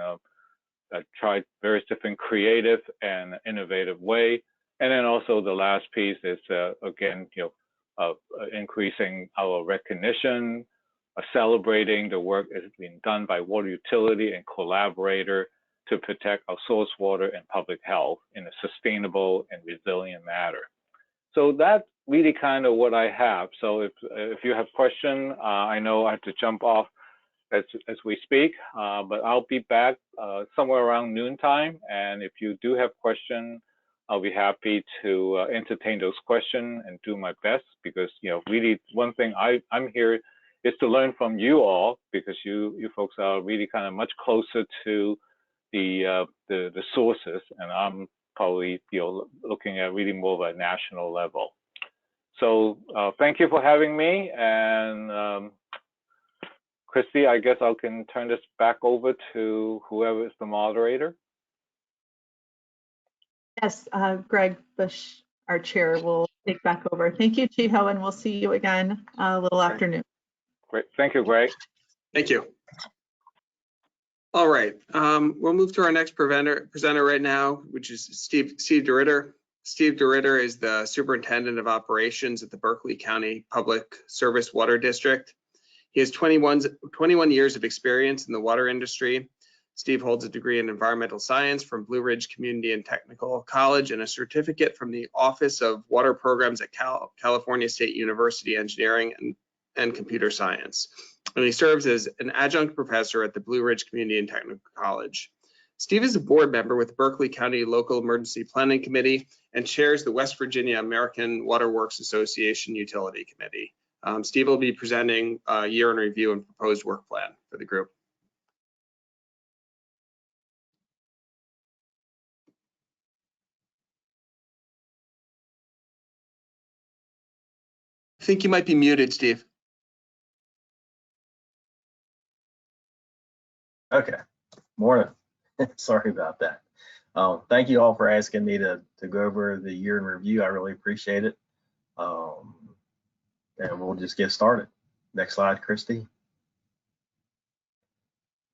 try various different creative and innovative way. And then also the last piece is, again, increasing our recognition, celebrating the work that has been done by water utility and collaborator to protect our source water and public health in a sustainable and resilient manner. So that's really kind of what I have. So if you have questions, I know I have to jump off as we speak, but I'll be back somewhere around noontime. And if you do have questions, I'll be happy to entertain those questions and do my best, because really one thing I'm here is to learn from you all, because you folks are really kind of much closer to the sources, and I'm probably looking at really more of a national level. So thank you for having me, and Christy, I guess I can turn this back over to whoever is the moderator. Yes, Greg Bush, our chair, will take back over. Thank you, Chao, and we'll see you again a little afternoon. Great, thank you, Greg. Thank you. All right, we'll move to our next presenter right now, which is Steve DeRidder. Steve DeRidder is the Superintendent of Operations at the Berkeley County Public Service Water District. He has 21 years of experience in the water industry. Steve holds a degree in environmental science from Blue Ridge Community and Technical College and a certificate from the Office of Water Programs at California State University Engineering and Computer Science. And he serves as an adjunct professor at the Blue Ridge Community and Technical College. Steve is a board member with the Berkeley County Local Emergency Planning Committee and chairs the West Virginia American Water Works Association Utility Committee. Steve will be presenting a year in review and proposed work plan for the group. I think you might be muted, Steve. Okay, morning. Sorry about that. Thank you all for asking me to go over the year in review. I really appreciate it. And we'll just get started. Next slide, Christy.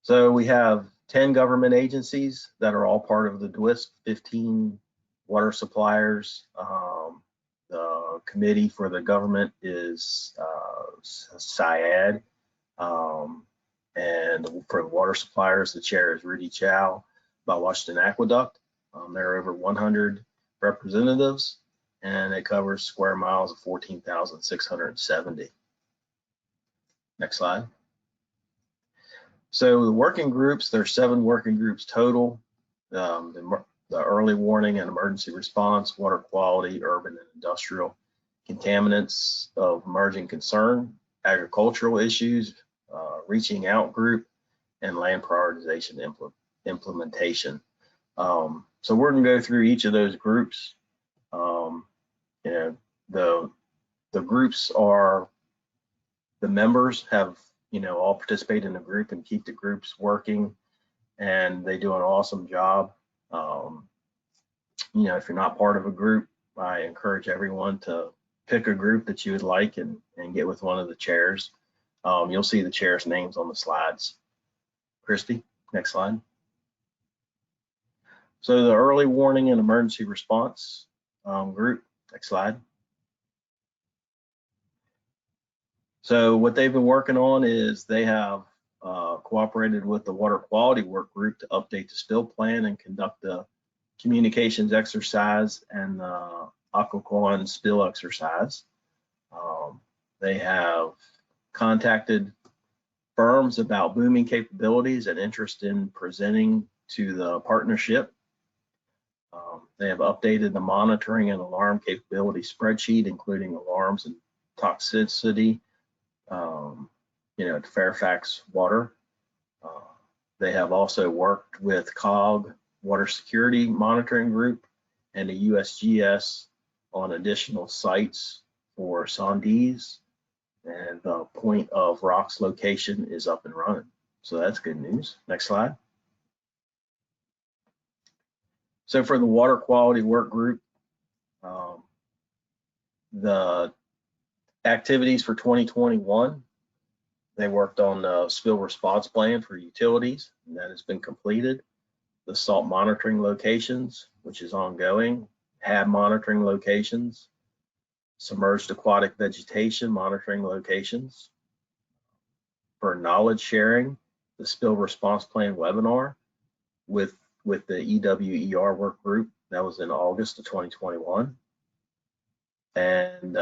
So we have 10 government agencies that are all part of the DWSPP, 15 water suppliers. The committee for the government is SIAD. And for the water suppliers, the chair is Rudy Chao by Washington Aqueduct. There are over 100 representatives, and it covers square miles of 14,670. Next slide. So the working groups, there are 7 working groups total. The early warning and emergency response, water quality, urban and industrial, contaminants of emerging concern, agricultural issues, reaching out group, and land prioritization implementation. So we're going to go through each of those groups. The groups are, the members have, all participate in the group and keep the groups working, and they do an awesome job. If you're not part of a group, I encourage everyone to pick a group that you would like and get with one of the chairs. You'll see the chairs' names on the slides. Christy, next slide. So the early warning and emergency response group, next slide. So what they've been working on is they have cooperated with the water quality work group to update the spill plan and conduct the communications exercise and the Occoquan spill exercise. They have contacted firms about booming capabilities and interest in presenting to the partnership. They have updated the monitoring and alarm capability spreadsheet, including alarms and toxicity, at Fairfax Water. They have also worked with COG Water Security Monitoring Group and the USGS on additional sites for sondees, and the point of rocks location is up and running. So that's good news. Next slide. So for the water quality work group, the activities for 2021, they worked on the spill response plan for utilities, and that has been completed. The salt monitoring locations, which is ongoing, HAB monitoring locations, submerged aquatic vegetation monitoring locations. For knowledge sharing, the spill response plan webinar with the EWER work group, that was in August of 2021, and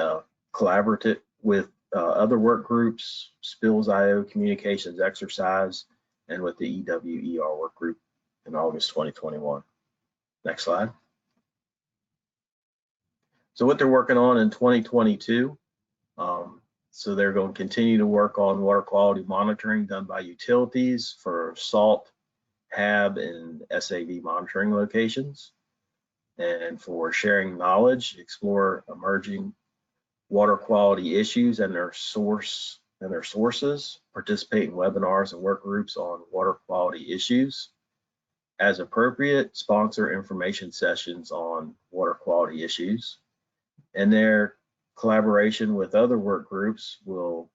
collaborative with other work groups, Spills IO communications exercise, and with the EWER work group in August 2021. Next slide. So what they're working on in 2022, so they're going to continue to work on water quality monitoring done by utilities for salt, HAB, and SAV monitoring locations. And for sharing knowledge, explore emerging water quality issues and their sources, participate in webinars and work groups on water quality issues. As appropriate, sponsor information sessions on water quality issues. And their collaboration with other work groups will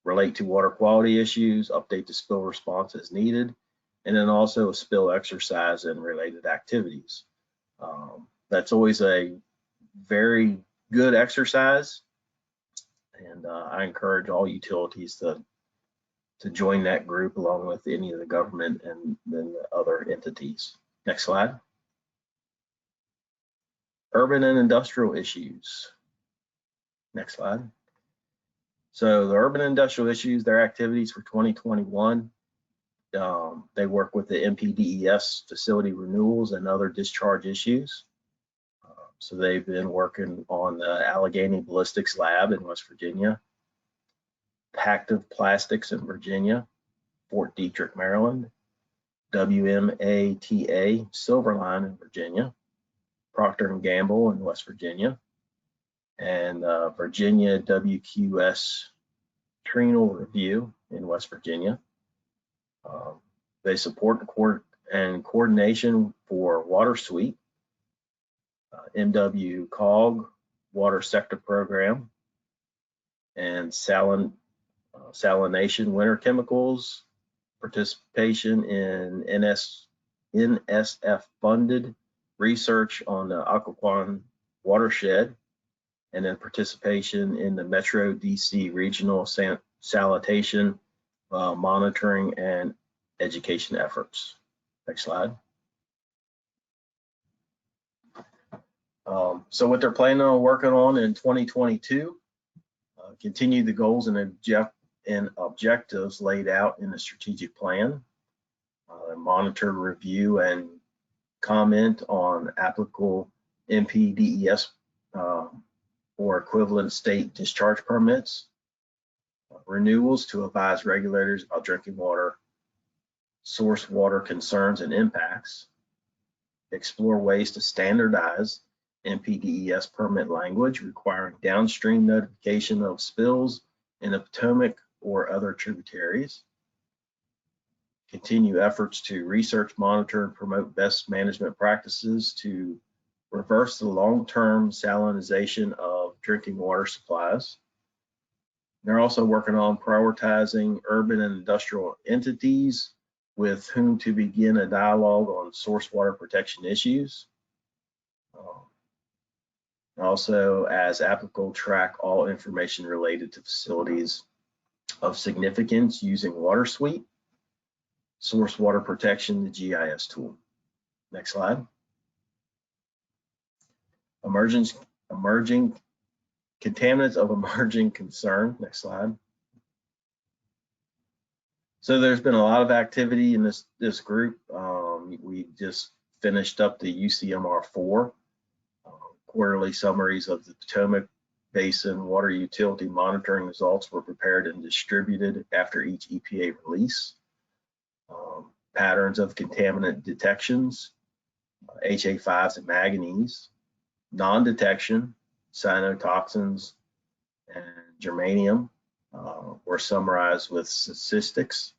relate to water quality issues, update the spill response as needed, and then also a spill exercise and related activities. That's always a very good exercise, and I encourage all utilities to join that group along with any of the government and then the other entities. Next slide. Urban and industrial issues. Next slide. So the urban and industrial issues, their activities for 2021, they work with the MPDES facility renewals and other discharge issues. So they've been working on the Allegheny Ballistics Lab in West Virginia, Pactive Plastics in Virginia, Fort Detrick, Maryland, WMATA Silverline in Virginia, Procter & Gamble in West Virginia, and Virginia WQS Trinal Review in West Virginia. They support and coordination for Water Suite, MW COG Water Sector Program, and salination winter chemicals, participation in NSF funded research on the Occoquan watershed, and then participation in the Metro DC regional sanitation monitoring and education efforts. Next slide. So what they're planning on working on in 2022, continue the goals and objectives laid out in the strategic plan, monitor, review, and comment on applicable MPDES or equivalent state discharge permits, renewals to advise regulators about drinking water, source water concerns and impacts, explore ways to standardize MPDES permit language requiring downstream notification of spills in the Potomac or other tributaries, continue efforts to research, monitor, and promote best management practices to reverse the long-term salinization of drinking water supplies. They're also working on prioritizing urban and industrial entities with whom to begin a dialogue on source water protection issues. Also, as applicable, track all information related to facilities of significance using water sweep, source water protection, the GIS tool. Next slide. Emerging contaminants of emerging concern. Next slide. So there's been a lot of activity in this group. We just finished up the UCMR4 quarterly summaries of the Potomac Basin water utility monitoring results were prepared and distributed after each EPA release. Patterns of contaminant detections, HA5s and manganese, non-detection, cyanotoxins, and germanium were summarized with statistics.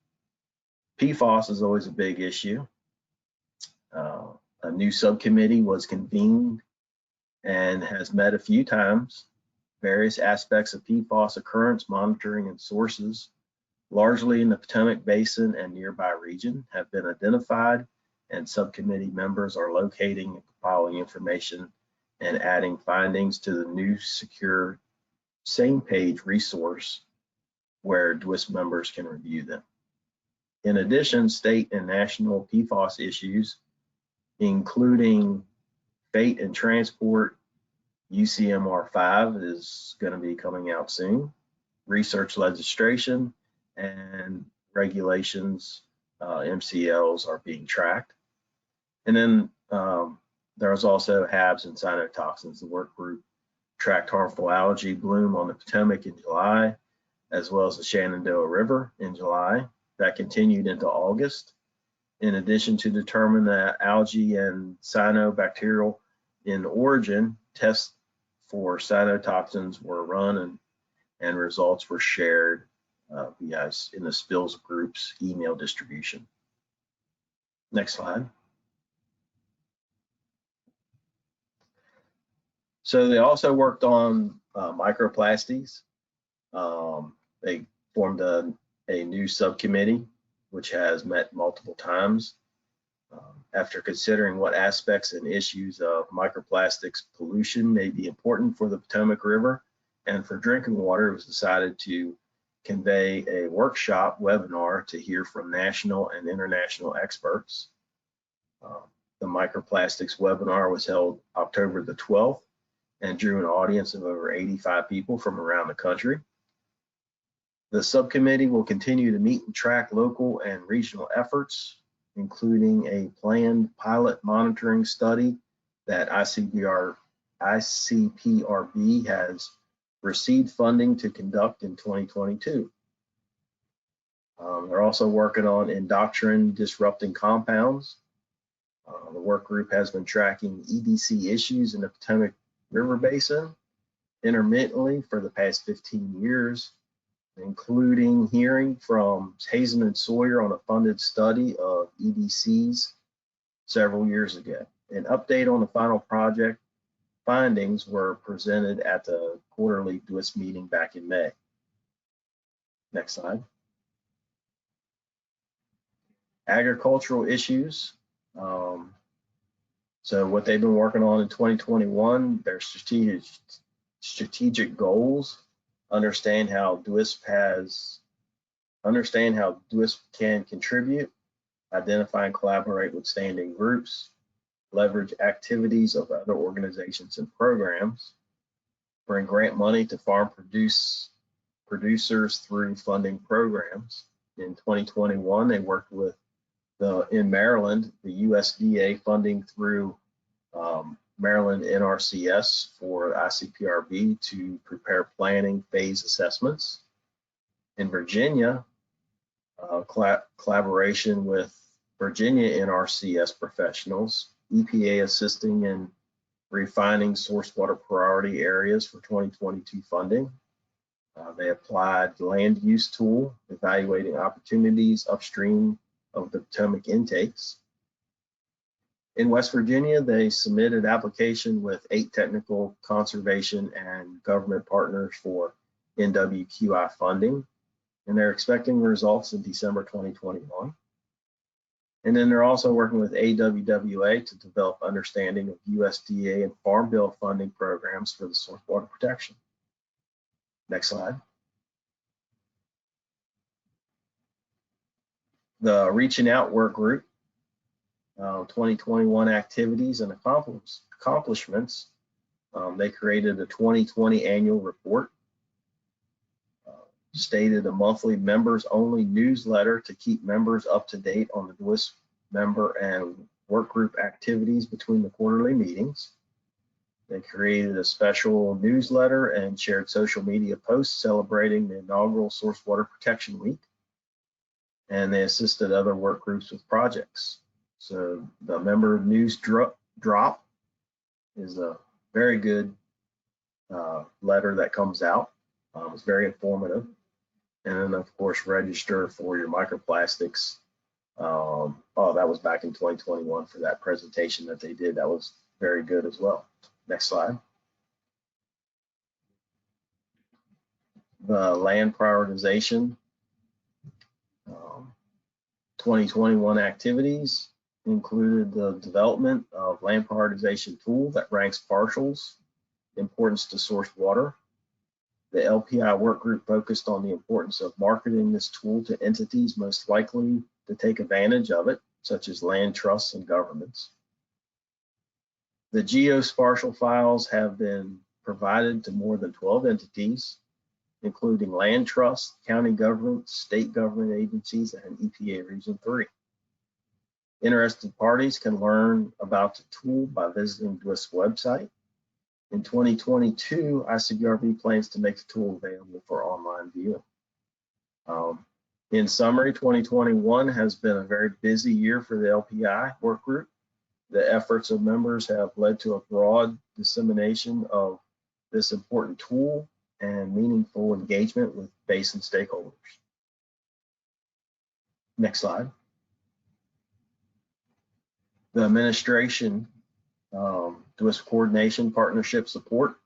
PFAS is always a big issue. A new subcommittee was convened and has met a few times. Various aspects of PFAS occurrence monitoring and sources, largely in the Potomac Basin and nearby region, have been identified, and subcommittee members are locating and compiling information and adding findings to the new secure same page resource where DWSP members can review them. In addition, state and national PFAS issues, including fate and transport, UCMR5 is going to be coming out soon, research legislation and regulations, MCLs are being tracked. And then there's also HABs and cyanotoxins. The work group tracked harmful algae bloom on the Potomac in July, as well as the Shenandoah River in July. That continued into August. In addition to determine the algae and cyanobacterial in origin, tests for cyanotoxins were run and results were shared via in the spills group's email distribution. Next slide. So they also worked on microplastics. They formed a new subcommittee, which has met multiple times. After considering what aspects and issues of microplastics pollution may be important for the Potomac River and for drinking water, it was decided to convey a workshop webinar to hear from national and international experts. The Microplastics Webinar was held October the 12th and drew an audience of over 85 people from around the country. The subcommittee will continue to meet and track local and regional efforts, including a planned pilot monitoring study that ICPRB has received funding to conduct in 2022. They're also working on endocrine disrupting compounds. The work group has been tracking EDC issues in the Potomac River Basin intermittently for the past 15 years, including hearing from Hazen and Sawyer on a funded study of EDCs several years ago. An update on the final project findings were presented at the quarterly DWSP meeting back in May. Next slide. Agricultural issues. So what they've been working on in 2021, their strategic goals, understand how DWSP can contribute, identify and collaborate with standing groups, leverage activities of other organizations and programs, bring grant money to farm producers through funding programs. In 2021, they worked with in Maryland, the USDA funding through Maryland NRCS for ICPRB to prepare planning phase assessments. In Virginia, collaboration with Virginia NRCS professionals, EPA assisting in refining source water priority areas for 2022 funding. They applied the land use tool, evaluating opportunities upstream of the Potomac intakes. In West Virginia, they submitted application with 8 technical, conservation, and government partners for NWQI funding, and they're expecting results in December 2021. And then they're also working with AWWA to develop understanding of USDA and Farm Bill funding programs for the source water protection. Next slide. The Reaching Out work group, 2021 activities and accomplishments. They created a 2020 annual report, stated a monthly members only newsletter to keep members up to date on the DWSP member and work group activities between the quarterly meetings. They created a special newsletter and shared social media posts celebrating the inaugural Source Water Protection Week. And they assisted other work groups with projects. So the member news drop is a very good letter that comes out. It's very informative. And then of course, register for your microplastics. Oh, that was back in 2021 for that presentation that they did. That was very good as well. Next slide. The land prioritization 2021 activities included the development of land prioritization tool that ranks partials, importance to source water. The LPI work group focused on the importance of marketing this tool to entities most likely to take advantage of it, such as land trusts and governments. The geospatial files have been provided to more than 12 entities, including land trusts, county governments, state government agencies, and EPA Region 3. Interested parties can learn about the tool by visiting the DWSP website. In 2022, ICPRB plans to make the tool available for online viewing. In summary, 2021 has been a very busy year for the LPI work group. The efforts of members have led to a broad dissemination of this important tool and meaningful engagement with Basin stakeholders. Next slide. The administration, DWSP coordination, partnership support.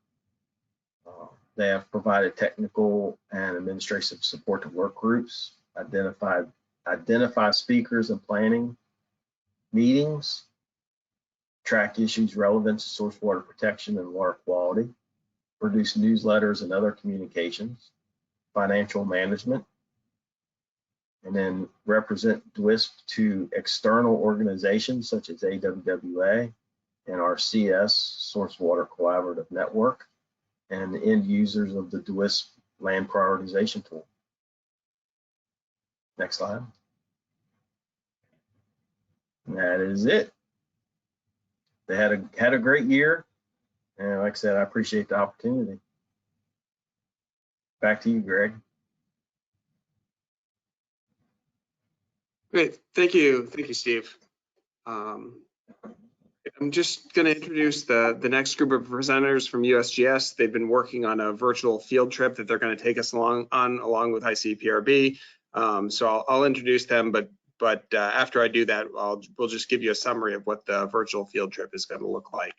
They have provided technical and administrative support to work groups, identify speakers and planning meetings, track issues relevant to source water protection and water quality, produce newsletters and other communications, financial management, and then represent DWSP to external organizations such as AWWA and our CS, Source Water Collaborative Network, and the end users of the DWSP land prioritization tool. Next slide. And that is it. They had a great year, and like I said, I appreciate the opportunity. Back to you, Greg. Great, thank you, Steve. I'm just going to introduce the next group of presenters from USGS. They've been working on a virtual field trip that they're going to take us along with ICPRB. So I'll introduce them, but after I do that, we'll just give you a summary of what the virtual field trip is going to look like.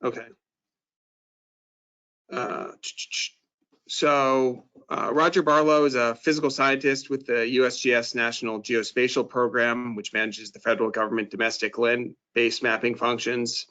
Okay. Roger Barlow is a physical scientist with the USGS National Geospatial Program, which manages the federal government domestic land-based mapping functions.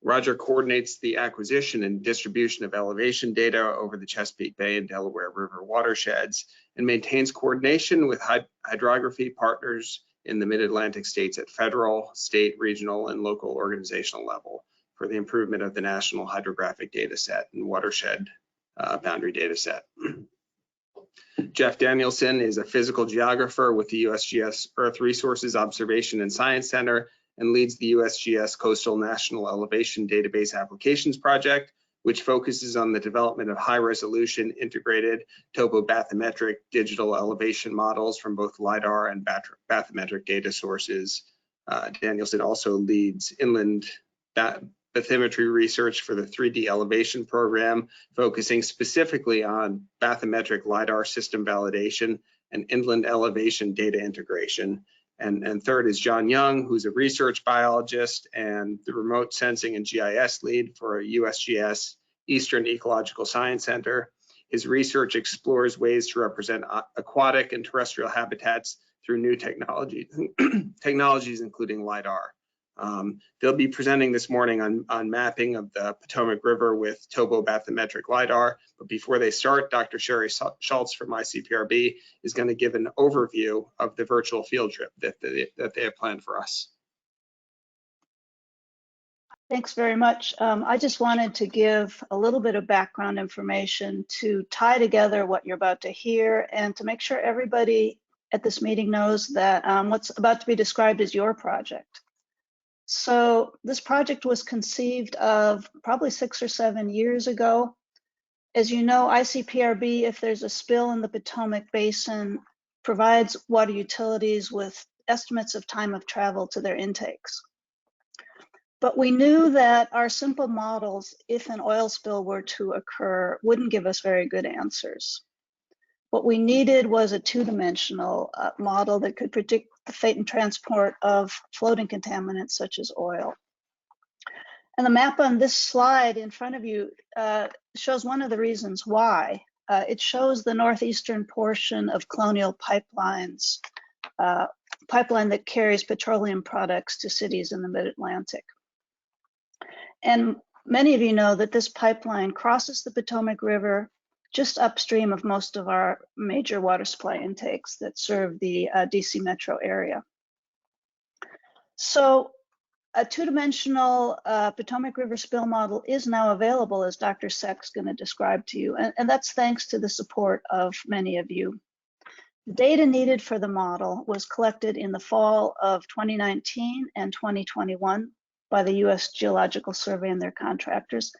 Roger coordinates the acquisition and distribution of elevation data over the Chesapeake Bay and Delaware River watersheds and maintains coordination with hydrography partners in the mid-Atlantic states at federal, state, regional, and local organizational level for the improvement of the national hydrographic data set and watershed boundary data set. Jeff Danielson is a physical geographer with the USGS Earth Resources Observation and Science Center and leads the USGS Coastal National Elevation Database Applications Project, which focuses on the development of high-resolution integrated topo-bathymetric digital elevation models from both Lidar and bathymetric data sources. Danielson also leads inland bathymetry research for the 3D elevation program, focusing specifically on bathymetric Lidar system validation and inland elevation data integration. And third is John Young, who's a research biologist and the remote sensing and GIS lead for USGS Eastern Ecological Science Center. His research explores ways to represent aquatic and terrestrial habitats through new technologies including Lidar. They'll be presenting this morning on mapping of the Potomac River with topo-bathymetric Lidar. But before they start, Dr. Sherry Schultz from ICPRB is going to give an overview of the virtual field trip that they have planned for us. Thanks very much. I just wanted to give a little bit of background information to tie together what you're about to hear and to make sure everybody at this meeting knows that what's about to be described is your project. So this project was conceived of probably 6 or 7 years ago. As you know, ICPRB, if there's a spill in the Potomac Basin, provides water utilities with estimates of time of travel to their intakes. But we knew that our simple models, if an oil spill were to occur, wouldn't give us very good answers. What we needed was a two-dimensional model that could predict the fate and transport of floating contaminants such as oil. And the map on this slide in front of you shows one of the reasons why. It shows the northeastern portion of Colonial Pipeline's pipeline that carries petroleum products to cities in the mid-Atlantic. And many of you know that this pipeline crosses the Potomac River just upstream of most of our major water supply intakes that serve the DC metro area. So a two-dimensional Potomac River spill model is now available, as Dr. Seck's going to describe to you, and that's thanks to the support of many of you. The data needed for the model was collected in the fall of 2019 and 2021 by the U.S. Geological Survey and their contractors.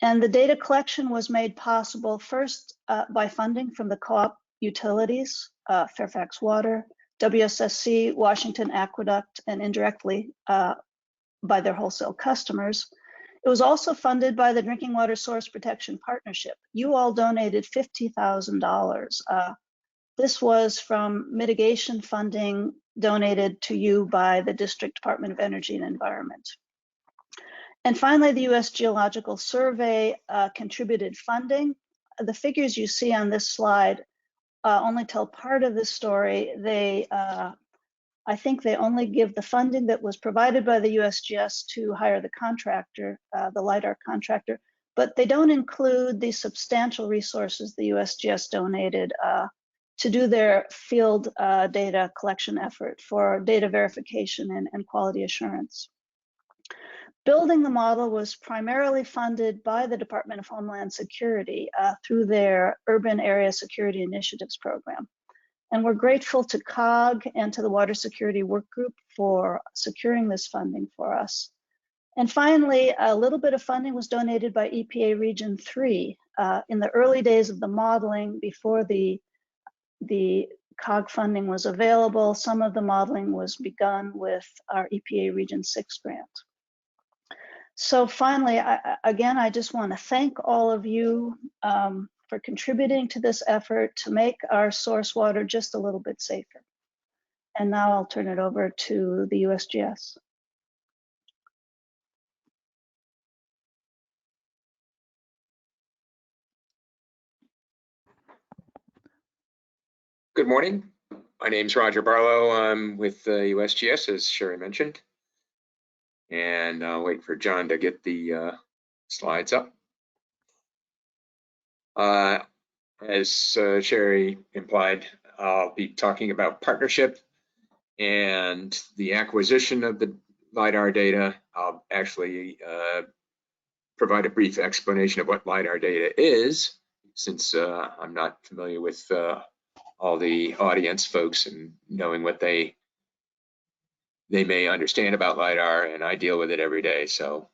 And the data collection was made possible first by funding from the co-op utilities, Fairfax Water, WSSC, Washington Aqueduct, and indirectly by their wholesale customers. It was also funded by the Drinking Water Source Protection Partnership. You all donated $50,000. This was from mitigation funding donated to you by the District Department of Energy and Environment. And finally, the U.S. Geological Survey contributed funding. The figures you see on this slide only tell part of the story. I think they only give the funding that was provided by the USGS to hire the contractor, the Lidar contractor, but they don't include the substantial resources the USGS donated to do their field data collection effort for data verification and quality assurance. Building the model was primarily funded by the Department of Homeland Security through their Urban Area Security Initiatives program. And we're grateful to COG and to the Water Security Work Group for securing this funding for us. And finally, a little bit of funding was donated by EPA Region 3 in the early days of the modeling before the COG funding was available. Some of the modeling was begun with our EPA Region 6 grant. So finally, I just want to thank all of you for contributing to this effort to make our source water just a little bit safer. And now I'll turn it over to the USGS. Good morning. My name's Roger Barlow. I'm with the USGS, as Sherry mentioned. And I'll wait for John to get the slides up. As Sherry implied, I'll be talking about partnership and the acquisition of the Lidar data. I'll actually provide a brief explanation of what Lidar data is, since I'm not familiar with all the audience folks and knowing what they may understand about Lidar, and I deal with it every day, so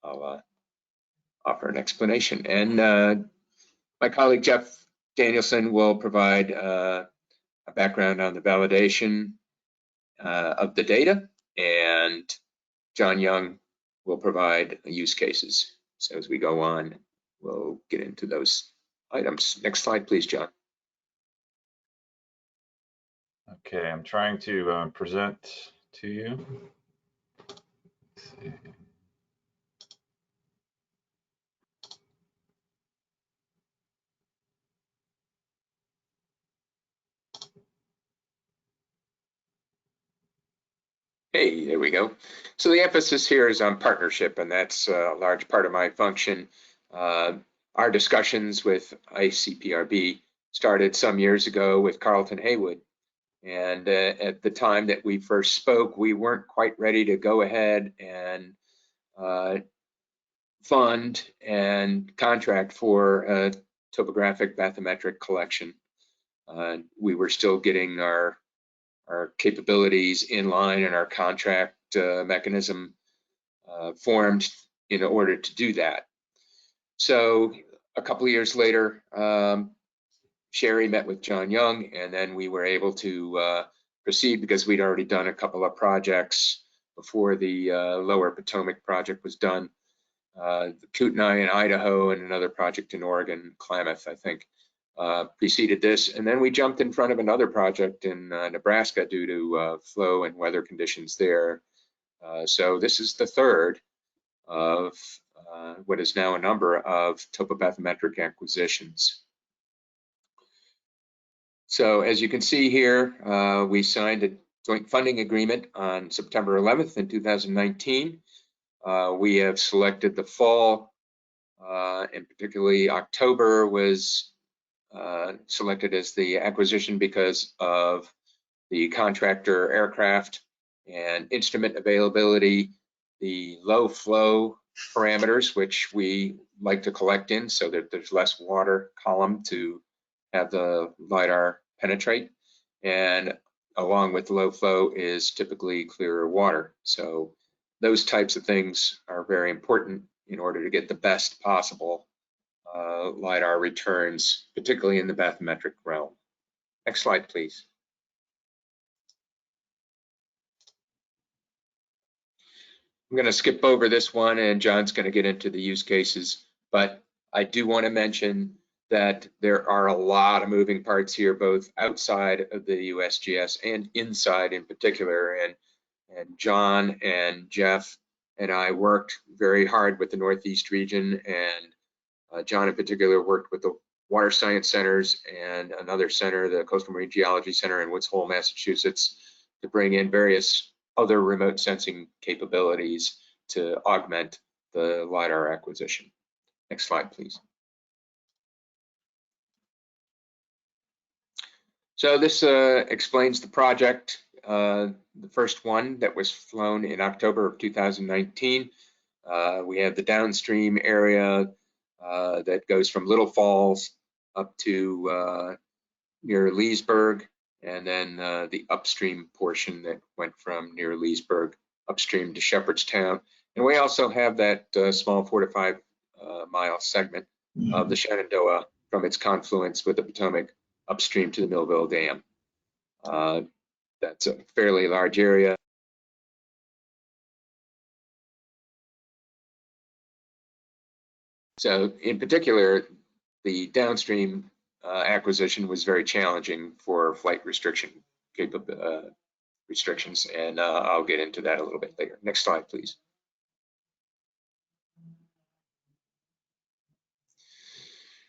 I'll offer an explanation. And my colleague Jeff Danielson will provide a background on the validation of the data, and John Young will provide use cases. So as we go on, we'll get into those items. Next slide, please, John. Okay, I'm trying to present to you. Let's see. Hey, there we go. So the emphasis here is on partnership, and that's a large part of my function. Our discussions with ICPRB started some years ago with Carlton Haywood. And at the time that we first spoke, we weren't quite ready to go ahead and fund and contract for a topographic bathymetric collection. We were still getting our capabilities in line and our contract mechanism formed in order to do that. So a couple of years later, Sherry met with John Young, and then we were able to proceed because we'd already done a couple of projects before the Lower Potomac project was done. The Kootenai in Idaho and another project in Oregon, Klamath, I think, preceded this. And then we jumped in front of another project in Nebraska due to flow and weather conditions there. So this is the third of what is now a number of topobathymetric acquisitions. So as you can see here, we signed a joint funding agreement on September 11th in 2019. We have selected the fall, and particularly October was selected as the acquisition because of the contractor aircraft and instrument availability, the low flow parameters, which we like to collect in so that there's less water column to have the LiDAR penetrate. And along with low flow is typically clearer water. So those types of things are very important in order to get the best possible LiDAR returns, particularly in the bathymetric realm. Next slide, please. I'm going to skip over this one, and John's going to get into the use cases, but I do want to mention that there are a lot of moving parts here, both outside of the USGS and inside in particular. And John and Jeff and I worked very hard with the Northeast region, and John in particular worked with the Water Science Centers and another center, the Coastal Marine Geology Center in Woods Hole, Massachusetts, to bring in various other remote sensing capabilities to augment the LiDAR acquisition. Next slide, please. So this explains the project. The first one that was flown in October of 2019. We have the downstream area that goes from Little Falls up to near Leesburg, and then the upstream portion that went from near Leesburg upstream to Shepherdstown. And we also have that small 4 to 5 mile segment of the Shenandoah from its confluence with the Potomac upstream to the Millville Dam. That's a fairly large area. So in particular, the downstream acquisition was very challenging for flight restrictions, and I'll get into that a little bit later. Next slide, please.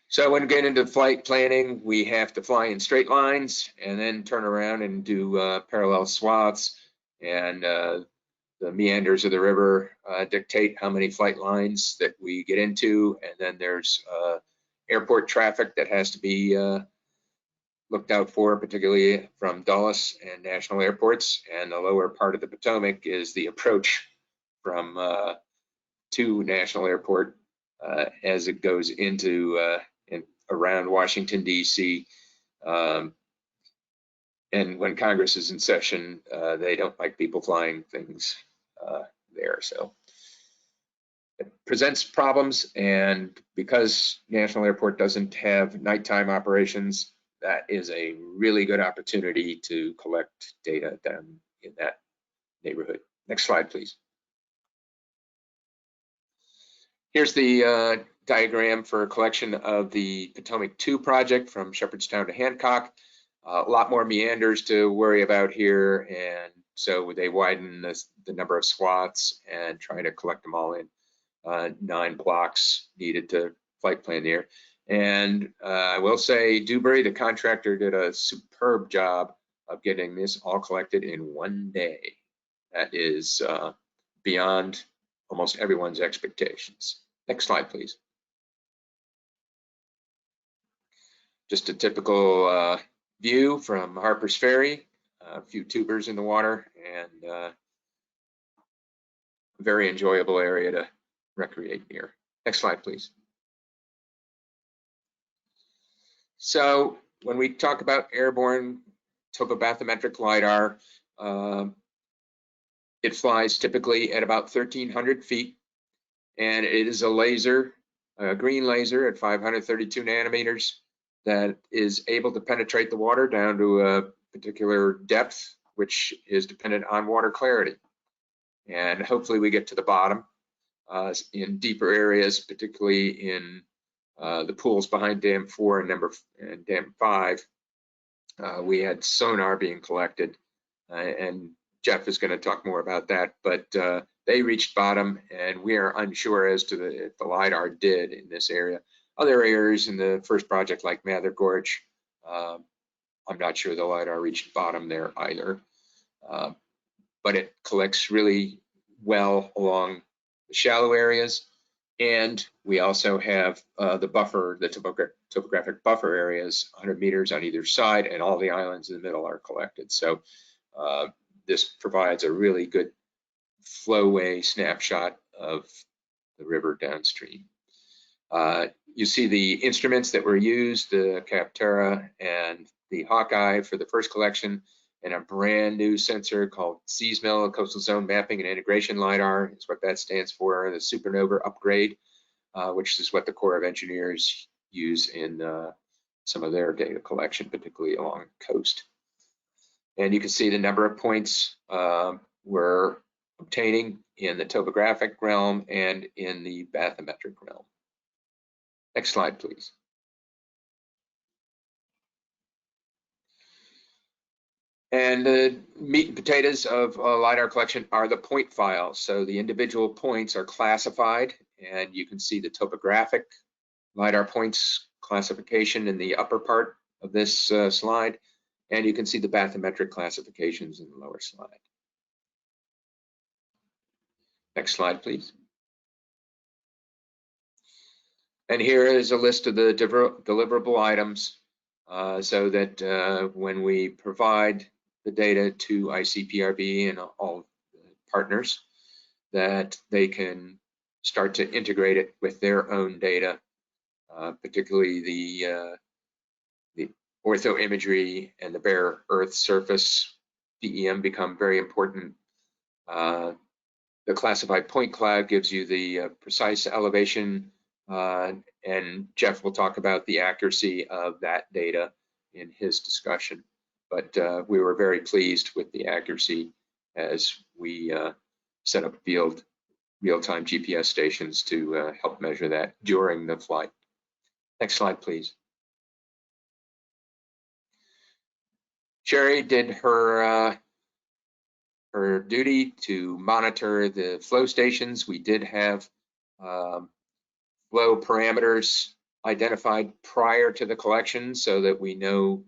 So when we get into flight planning, we have to fly in straight lines and then turn around and do parallel swaths, and the meanders of the river dictate how many flight lines that we get into, and then there's airport traffic that has to be looked out for, particularly from Dulles and national airports, and the lower part of the Potomac is the approach from to National Airport as it goes into around Washington, D.C. And when Congress is in session, they don't like people flying things there. So it presents problems, and because National Airport doesn't have nighttime operations, that is a really good opportunity to collect data down in that neighborhood. Next slide, please. Here's the diagram for a collection of the Potomac 2 project from Shepherdstown to Hancock. A lot more meanders to worry about here, and so they widen the number of swaths and try to collect them all in 9 blocks needed to flight plan here. And I will say Dewberry, the contractor, did a superb job of getting this all collected in one day. that is beyond almost everyone's expectations. Next slide, please. Just a typical view from Harper's Ferry, a few tubers in the water, and a very enjoyable area to recreate near. Next slide, please. So when we talk about airborne topobathymetric LiDAR, it flies typically at about 1,300 feet, and it is a laser, a green laser at 532 nanometers that is able to penetrate the water down to a particular depth, which is dependent on water clarity. And hopefully we get to the bottom in deeper areas, particularly in the pools behind Dam 4 and Dam 5. We had sonar being collected, and Jeff is going to talk more about that, but they reached bottom, and we are unsure as to if the LiDAR did in this area. Other areas in the first project, like Mather Gorge, I'm not sure the LiDAR reached bottom there either, but it collects really well along the shallow areas. And we also have the buffer, the topographic buffer areas, 100 meters on either side, and all the islands in the middle are collected. So this provides a really good flowway snapshot of the river downstream. You see the instruments that were used, the Captera and the Hawkeye for the first collection, and a brand new sensor called CSMIL, Coastal Zone Mapping and Integration LiDAR is what that stands for, the Supernova upgrade, which is what the Corps of Engineers use in some of their data collection, particularly along the coast. And you can see the number of points we're obtaining in the topographic realm and in the bathymetric realm. Next slide, please. And the meat and potatoes of LiDAR collection are the point files. So the individual points are classified, and you can see the topographic LiDAR points classification in the upper part of this slide, and you can see the bathymetric classifications in the lower slide. Next slide, please. And here is a list of the deliverable items so that when we provide the data to ICPRB and all partners, that they can start to integrate it with their own data, particularly the ortho imagery and the bare earth surface DEM become very important. The classified point cloud gives you the precise elevation, and Jeff will talk about the accuracy of that data in his discussion. But we were very pleased with the accuracy as we set up field real-time GPS stations to help measure that during the flight. Next slide, please. Sherry did her her duty to monitor the flow stations. We did have flow parameters identified prior to the collection so that we know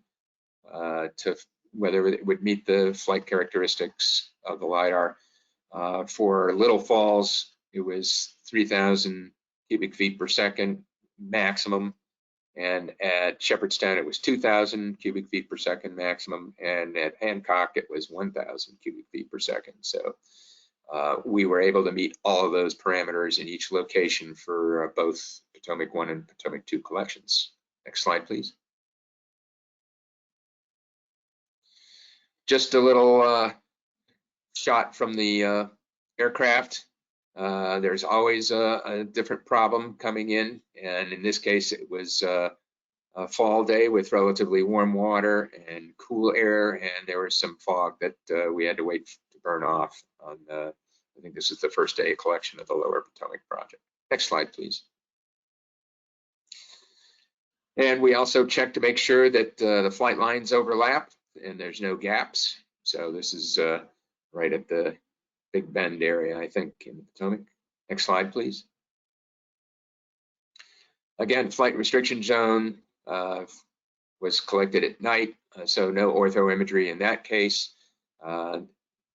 whether it would meet the flight characteristics of the LiDAR. For Little Falls, it was 3,000 cubic feet per second maximum, and at Shepherdstown it was 2,000 cubic feet per second maximum, and at Hancock it was 1,000 cubic feet per second. So we were able to meet all of those parameters in each location for both Potomac 1 and Potomac 2 collections. Next slide, please. Just a little shot from the aircraft. There's always a different problem coming in, and in this case it was a fall day with relatively warm water and cool air, and there was some fog that we had to wait to burn off on I think this is the first day of collection of the Lower Potomac project. Next slide, please. And we also checked to make sure that the flight lines overlap and there's no gaps. So this is right at the Big Bend area, I think, in the Potomac. Next slide, please. Again, flight restriction zone was collected at night, so no ortho imagery in that case.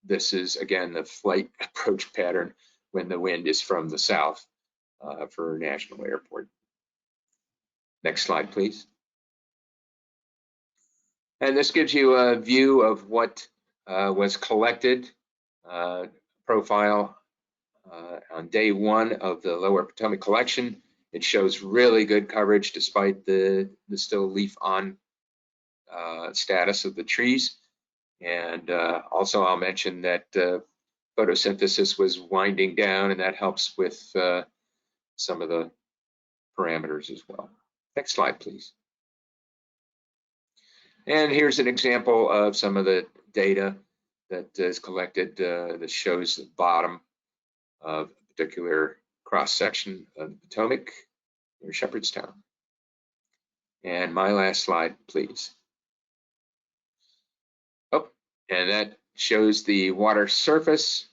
this is, again, the flight approach pattern when the wind is from the south for National Airport. Next slide, please. And this gives you a view of what was collected, profile on day one of the Lower Potomac collection. It shows really good coverage despite the still leaf on status of the trees. And also I'll mention that photosynthesis was winding down, and that helps with some of the parameters as well. Next slide, please. And here's an example of some of the data that is collected that shows the bottom of a particular cross-section of the Potomac near Shepherdstown. And my last slide, please. Oh, and that shows the water surface,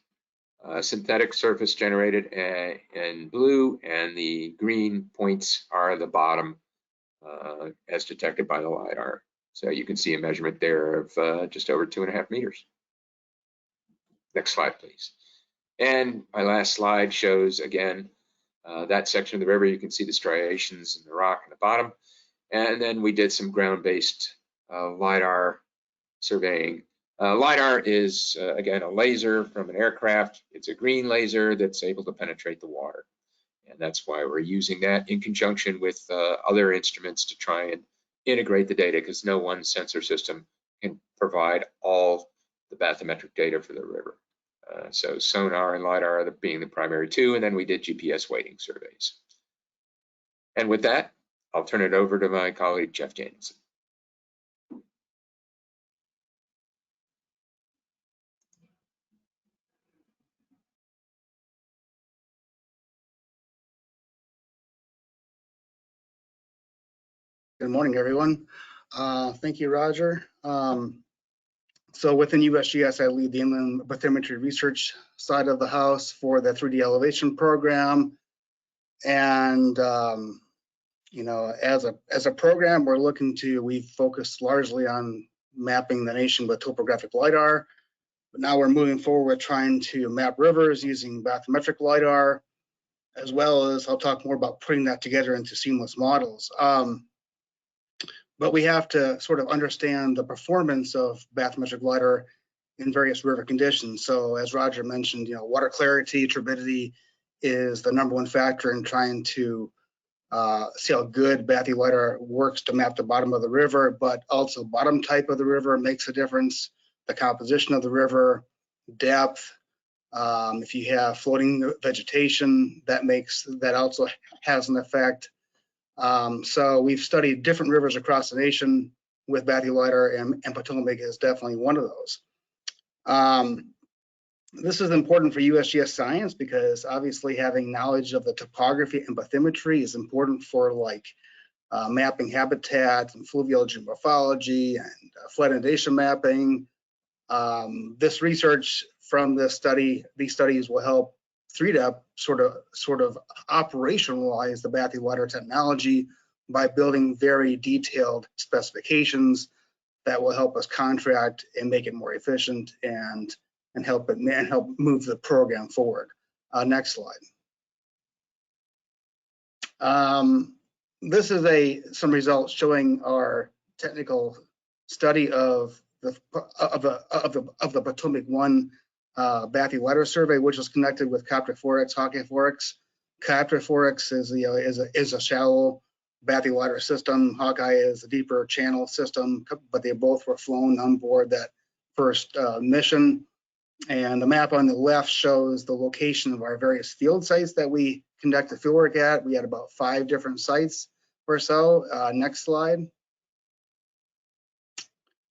synthetic surface generated in blue, and the green points are the bottom as detected by the LIDAR. So you can see a measurement there of just over 2.5 meters. Next slide, please. And my last slide shows, again, that section of the river. You can see the striations in the rock in the bottom. And then we did some ground-based LIDAR surveying. LIDAR is, again, a laser from an aircraft. It's a green laser that's able to penetrate the water. And that's why we're using that in conjunction with other instruments to try and integrate the data, because no one sensor system can provide all the bathymetric data for the river. So sonar and LIDAR are being the primary two, and then we did GPS weighting surveys. And with that, I'll turn it over to my colleague, Jeff Danielson. Good morning, everyone. Thank you, Roger. So within USGS, I lead the inland bathymetry research side of the house for the 3D elevation program. And you know, as a program, we focus largely on mapping the nation with topographic LIDAR. But now we're moving forward with trying to map rivers using bathymetric LIDAR, as well as I'll talk more about putting that together into seamless models. But we have to sort of understand the performance of bathymetric LIDAR in various river conditions. So as Roger mentioned, you know, water clarity, turbidity is the #1 factor in trying to see how good bathy LIDAR works to map the bottom of the river, but also bottom type of the river makes a difference, the composition of the river, depth. If you have floating vegetation, that also has an effect. So we've studied different rivers across the nation with bathy LIDAR, and Potomac is definitely one of those. This is important for USGS science because obviously having knowledge of the topography and bathymetry is important for mapping habitats and fluvial geomorphology and flood inundation mapping. This research from these studies will help 3DEP sort of operationalize the bathy LIDAR technology by building very detailed specifications that will help us contract and make it more efficient and help move the program forward. Next slide. This is some results showing our technical study of the Potomac 1 bathy LIDAR survey, which was connected with Copter 4X, Hawkeye 4X. Copter 4X is a shallow bathy LIDAR system. Hawkeye is a deeper channel system, but they both were flown on board that first mission. And the map on the left shows the location of our various field sites that we conducted fieldwork at. We had about 5 different sites or so. Next slide.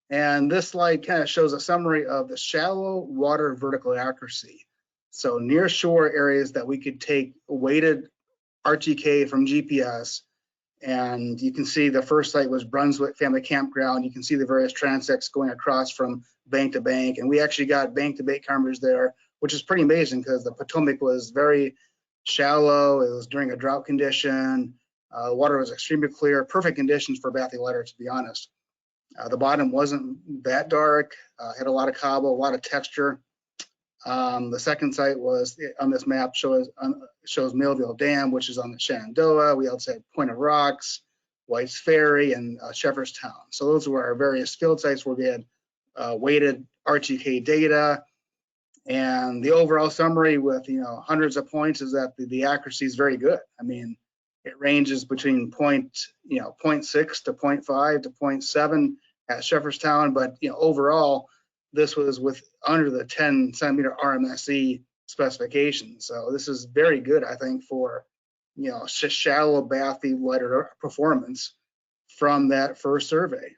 And this slide kind of shows a summary of the shallow water vertical accuracy. So near shore areas that we could take weighted RTK from GPS. And you can see the first site was Brunswick Family Campground. You can see the various transects going across from bank to bank. And we actually got bank to bank coverage there, which is pretty amazing because the Potomac was very shallow. It was during a drought condition. Water was extremely clear, perfect conditions for bathy LIDAR, to be honest. The bottom wasn't that dark, had a lot of cobble, a lot of texture. The second site was on this map shows Millville Dam, which is on the Shenandoah. We also had Point of Rocks, White's Ferry, and Shepherdstown. So those were our various field sites where we had weighted RTK data. And the overall summary with hundreds of points is that the accuracy is very good. I mean, it ranges between 0.6 to 0.5 to 0.7 at Shepherdstown, but overall this was with under the 10 centimeter RMSE specification. So this is very good, I think, for shallow bathy lidar performance from that first survey.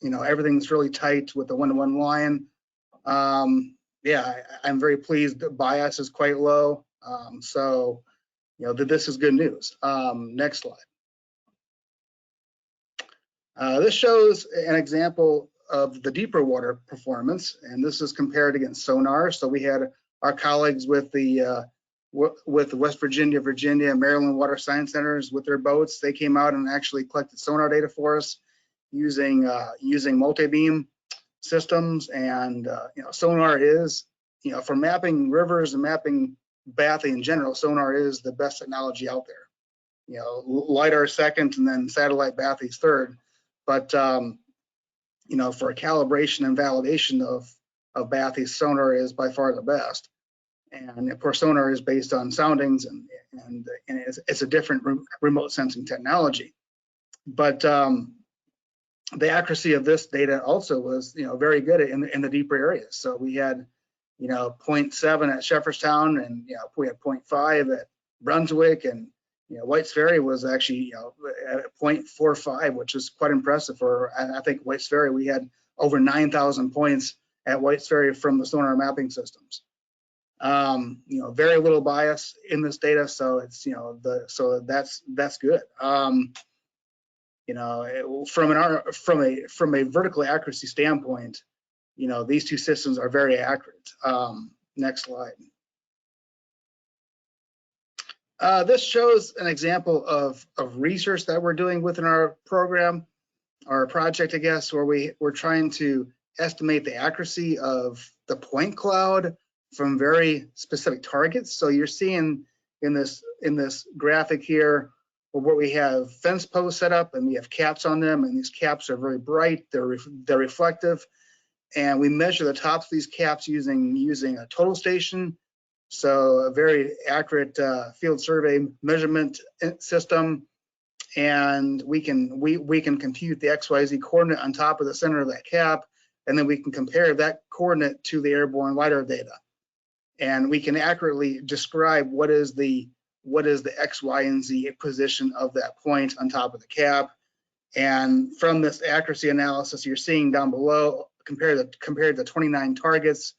Everything's really tight with the 1-to-1 line. Yeah, I'm very pleased. The bias is quite low. So this is good news. Next slide. This shows an example of the deeper water performance, and this is compared against sonar. So we had our colleagues with the West Virginia, Maryland Water Science Centers with their boats. They came out and actually collected sonar data for us using multi-beam systems. And sonar is, for mapping rivers and mapping bathy in general, sonar is the best technology out there. Lidar second, and then satellite bathy's third. But for calibration and validation of bathy, sonar is by far the best. And of course, sonar is based on soundings, and it's a different remote sensing technology. But the accuracy of this data also was very good in the deeper areas. So we had 0.7 at Shepherdstown, and we had 0.5 at Brunswick, and White's Ferry was actually at 0.45, which is quite impressive for, I think, White's Ferry. We had over 9,000 points at White's Ferry from the sonar mapping systems. Very little bias in this data, so it's so that's good. From a vertical accuracy standpoint, these two systems are very accurate. Next slide. This shows an example of research that we're doing within our program, our project, I guess, where we're trying to estimate the accuracy of the point cloud from very specific targets. So you're seeing in this graphic here where we have fence posts set up and we have caps on them, and these caps are very bright, they're reflective, and we measure the tops of these caps using a total station. So a very accurate field survey measurement system, and we can compute the XYZ coordinate on top of the center of that cap, and then we can compare that coordinate to the airborne lidar data, and we can accurately describe what is the X, Y, and Z position of that point on top of the cap. And from this accuracy analysis, you're seeing down below compared to 29 targets,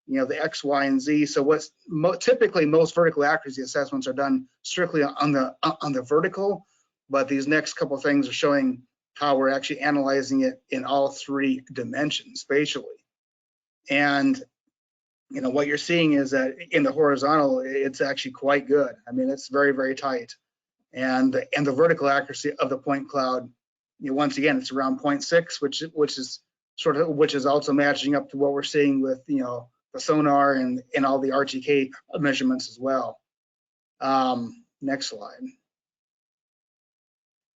the X, Y, and Z. So what's typically most vertical accuracy assessments are done strictly on the vertical, but these next couple of things are showing how we're actually analyzing it in all three dimensions spatially. And what you're seeing is that in the horizontal, it's actually quite good. I mean, it's very, very tight. And the vertical accuracy of the point cloud, once again, it's around 0.6, which is also matching up to what we're seeing with the sonar and all the RTK measurements as well. Next slide.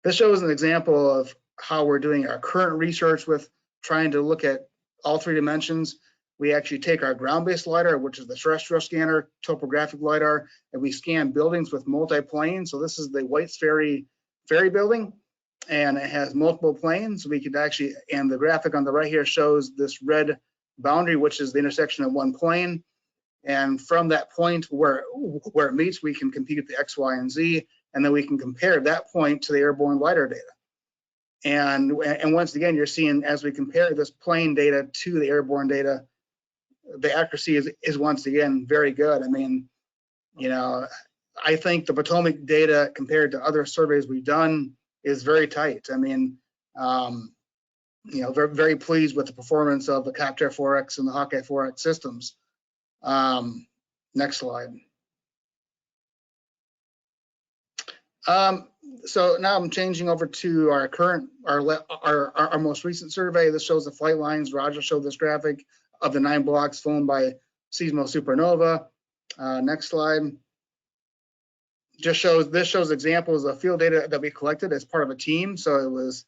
This shows an example of how we're doing our current research with trying to look at all three dimensions. We actually take our ground-based LiDAR, which is the terrestrial scanner, topographic LiDAR, and we scan buildings with multi-plane. So this is the White's Ferry building, and it has multiple planes. We could actually, and the graphic on the right here shows this red boundary, which is the intersection of one plane. And from that point where it meets, we can compute the X, Y, and Z, and then we can compare that point to the airborne LiDAR data. And once again, you're seeing as we compare this plane data to the airborne data, the accuracy is once again very good. I mean, I think the Potomac data compared to other surveys we've done is very tight. I mean, very, very pleased with the performance of the Copter 4X and the Hawkeye 4X systems. Next slide. So now I'm changing over to our most recent survey. This shows the flight lines. Roger showed this graphic of the 9 blocks formed by seasonal supernova. Next slide. This shows examples of field data that we collected as part of a team. So it was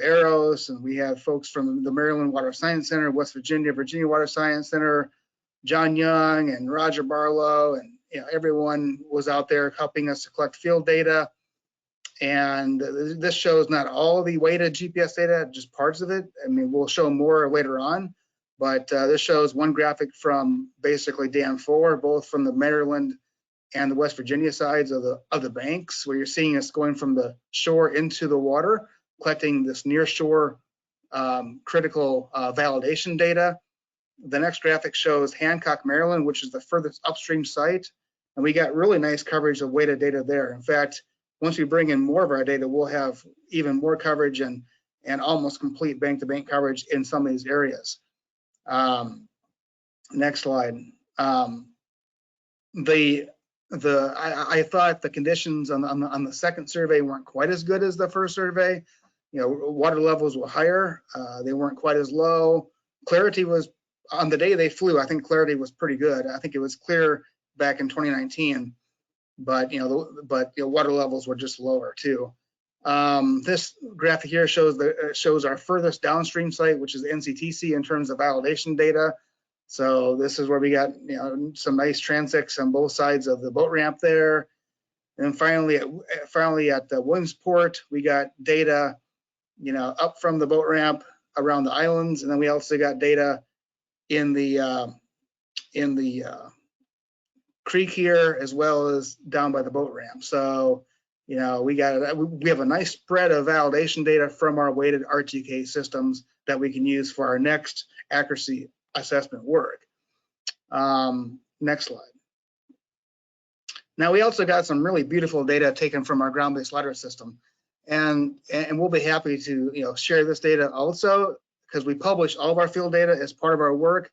Eros, and we had folks from the Maryland Water Science Center, West Virginia Water Science Center, John Young and Roger Barlow, and everyone was out there helping us to collect field data. And this shows not all the weighted GPS data, just parts of it. I mean, we'll show more later on, but this shows one graphic from basically Dam 4, both from the Maryland and the West Virginia sides of the banks, where you're seeing us going from the shore into the water, collecting this near shore critical validation data. The next graphic shows Hancock, Maryland, which is the furthest upstream site. And we got really nice coverage of weighted data there. In fact, once we bring in more of our data, we'll have even more coverage and almost complete bank-to-bank coverage in some of these areas. Next slide. I thought the conditions on the second survey weren't quite as good as the first survey. Water levels were higher. They weren't quite as low. Clarity was, on the day they flew, I think clarity was pretty good. I think it was clear back in 2019, but water levels were just lower too. This graphic here shows our furthest downstream site, which is NCTC in terms of validation data. So this is where we got some nice transects on both sides of the boat ramp there. And finally at the Williamsport, we got data up from the boat ramp around the islands, and then we also got data in the creek here, as well as down by the boat ramp. So we have a nice spread of validation data from our weighted RTK systems that we can use for our next accuracy assessment work. Next slide. Now we also got some really beautiful data taken from our ground-based LiDAR system, and we'll be happy to share this data also, because we publish all of our field data as part of our work.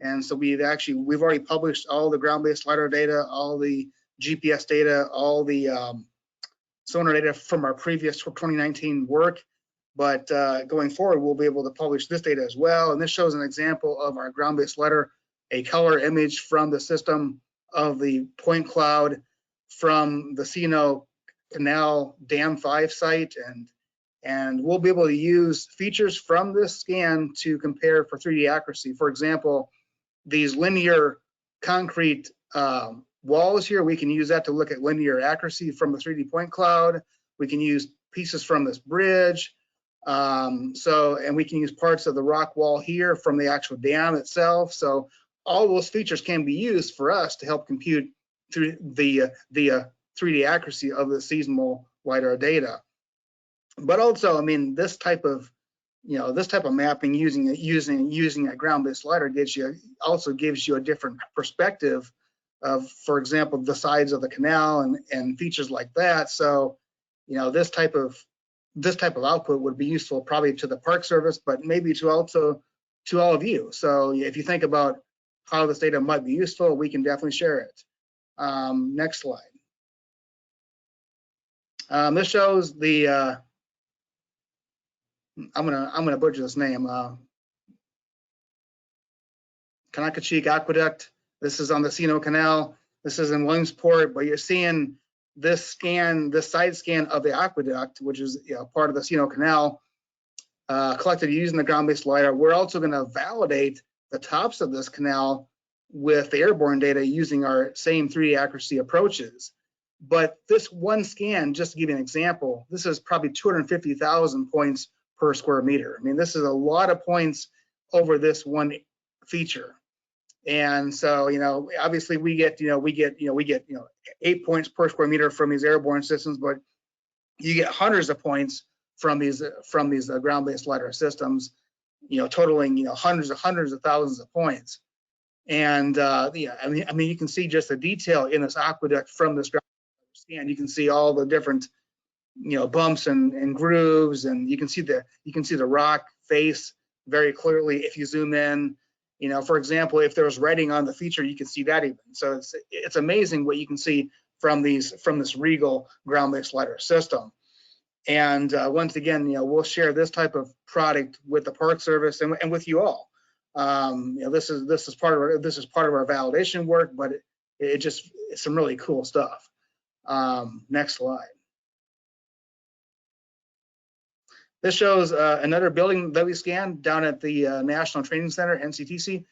And so we've already published all the ground-based LiDAR data, all the GPS data, all the sonar data from our previous 2019 work. But going forward, we'll be able to publish this data as well. And this shows an example of our ground-based LiDAR, a color image from the system of the point cloud from the C&O Canal Dam 5 site. And we'll be able to use features from this scan to compare for 3D accuracy. For example, these linear concrete walls here, we can use that to look at linear accuracy from the 3D point cloud. We can use pieces from this bridge. And we can use parts of the rock wall here from the actual dam itself. So all those features can be used for us to help compute through the 3D accuracy of the seasonal LiDAR data. But also, I mean, this type of mapping using a ground-based LiDAR also gives you a different perspective of, for example, the sides of the canal and features like that. So, this type of output would be useful probably to the Park Service, but maybe to all of you. So if you think about how this data might be useful, we can definitely share it. Next slide. This shows the I'm gonna butcher this name. Kanakachik Aqueduct. This is on the C&O Canal. This is in Williamsport, but you're seeing this side scan of the aqueduct, which is part of the C&O Canal, collected using the ground-based LiDAR. We're also going to validate the tops of this canal with the airborne data using our same 3D accuracy approaches. But this one scan, just to give you an example, this is probably 250,000 points per square meter. I mean, this is a lot of points over this one feature. And so, obviously we get 8 points per square meter from these airborne systems, but you get hundreds of points from these ground-based LiDAR systems, totaling hundreds of thousands of points. And I mean, you can see just the detail in this aqueduct from this ground scan. You can see all the different bumps and grooves, and you can see the rock face very clearly if you zoom in. For example, if there was writing on the feature, you can see that even. So it's amazing what you can see from this Regal ground-based LiDAR system. And once again, we'll share this type of product with the Park Service and with you all. This is part of our validation work, but it's some really cool stuff. Next slide. This shows another building that we scanned down at the National Training Center, NCTC,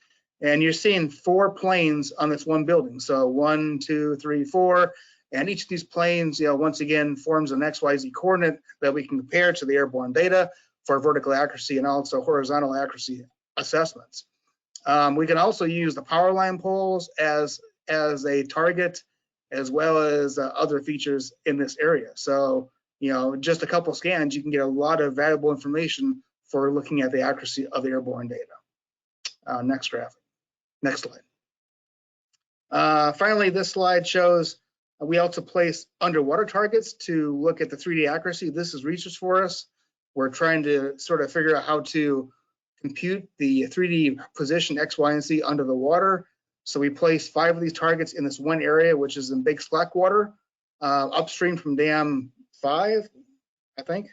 and you're seeing 4 planes on this one building. So 1, 2, 3, 4, and each of these planes, once again, forms an XYZ coordinate that we can compare to the airborne data for vertical accuracy and also horizontal accuracy assessments. We can also use the power line poles as a target, as well as other features in this area. So, just a couple scans, you can get a lot of valuable information for looking at the accuracy of the airborne data. Next graphic. Next slide. Finally, this slide shows we also place underwater targets to look at the 3D accuracy. This is research for us. We're trying to sort of figure out how to compute the 3D position X, Y, and Z under the water. So we place 5 of these targets in this one area, which is in Big Slack water, upstream from Dam 5, I think.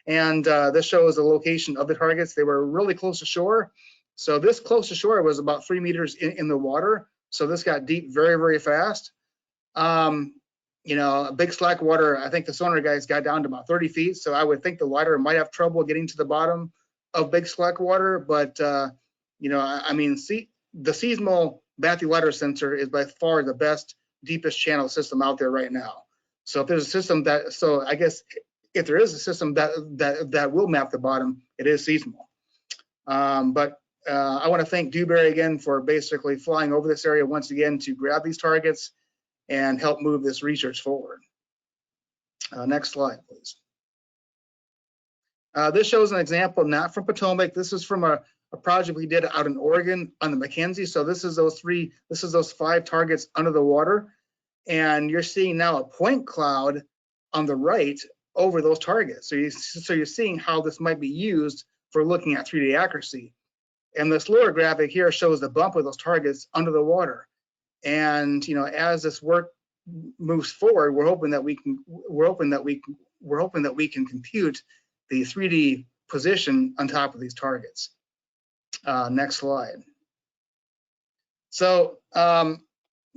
And this shows the location of the targets. They were really close to shore. So this close to shore was about 3 meters in the water. So this got deep very, very fast. Big Slack water, I think the sonar guys got down to about 30 feet. So I would think the lidar might have trouble getting to the bottom of Big Slack water. But, the seasonal bathy lidar sensor is by far the best, deepest channel system out there right now. So if there's a system I guess if there is a system that will map the bottom, it is seasonal. But I want to thank Dewberry again for basically flying over this area once again to grab these targets and help move this research forward. Next slide, please. This shows an example not from Potomac. This is from a project we did out in Oregon on the Mackenzie. So this is those 5 targets under the water. And you're seeing now a point cloud on the right over those targets. So you're seeing how this might be used for looking at 3D accuracy. And this lower graphic here shows the bump of those targets under the water. And as this work moves forward, we're hoping that we can compute the 3D position on top of these targets. Next slide. So, the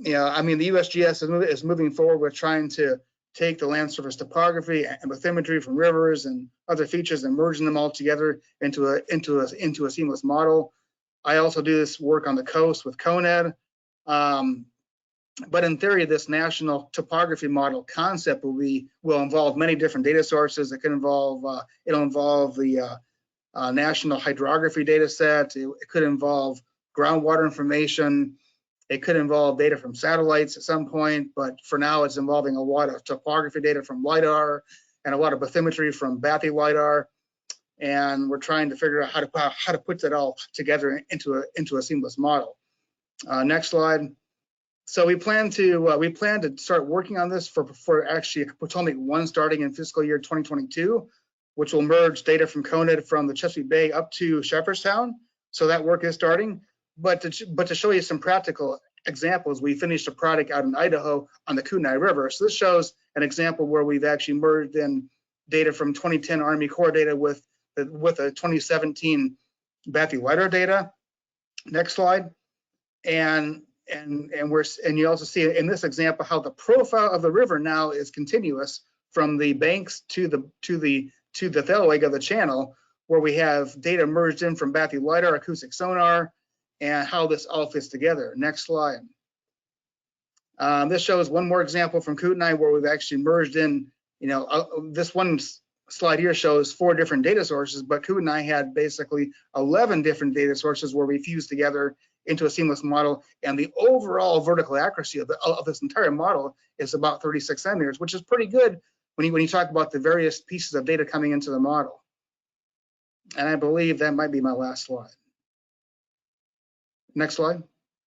USGS is moving forward with trying to take the land surface topography and bathymetry from rivers and other features and merging them all together into a seamless model. I also do this work on the coast with CONED. But in theory, this national topography model concept will involve many different data sources. It can involve the national hydrography data set. It could involve groundwater information. It could involve data from satellites at some point, but for now it's involving a lot of topography data from LIDAR and a lot of bathymetry from bathy LIDAR. And we're trying to figure out how to put that all together into a seamless model. Next slide. So we plan to start working on this for actually Potomac 1 starting in fiscal year 2022, which will merge data from CONED from the Chesapeake Bay up to Shepherdstown. So that work is starting. But to show you some practical examples, we finished a project out in Idaho on the Kootenai River. So this shows an example where we've actually merged in data from 2010 Army Corps data with a 2017 bathy LIDAR data. Next slide. And you also see in this example how the profile of the river now is continuous from the banks to the tail leg of the channel, where we have data merged in from bathy LIDAR, acoustic sonar, and how this all fits together. Next slide. This shows one more example from Kootenai where we've actually merged in, this one slide here shows 4 different data sources, but Kootenai had basically 11 different data sources where we fused together into a seamless model, and the overall vertical accuracy of this entire model is about 36 centimeters, which is pretty good when you talk about the various pieces of data coming into the model. And I believe that might be my last slide. Next slide.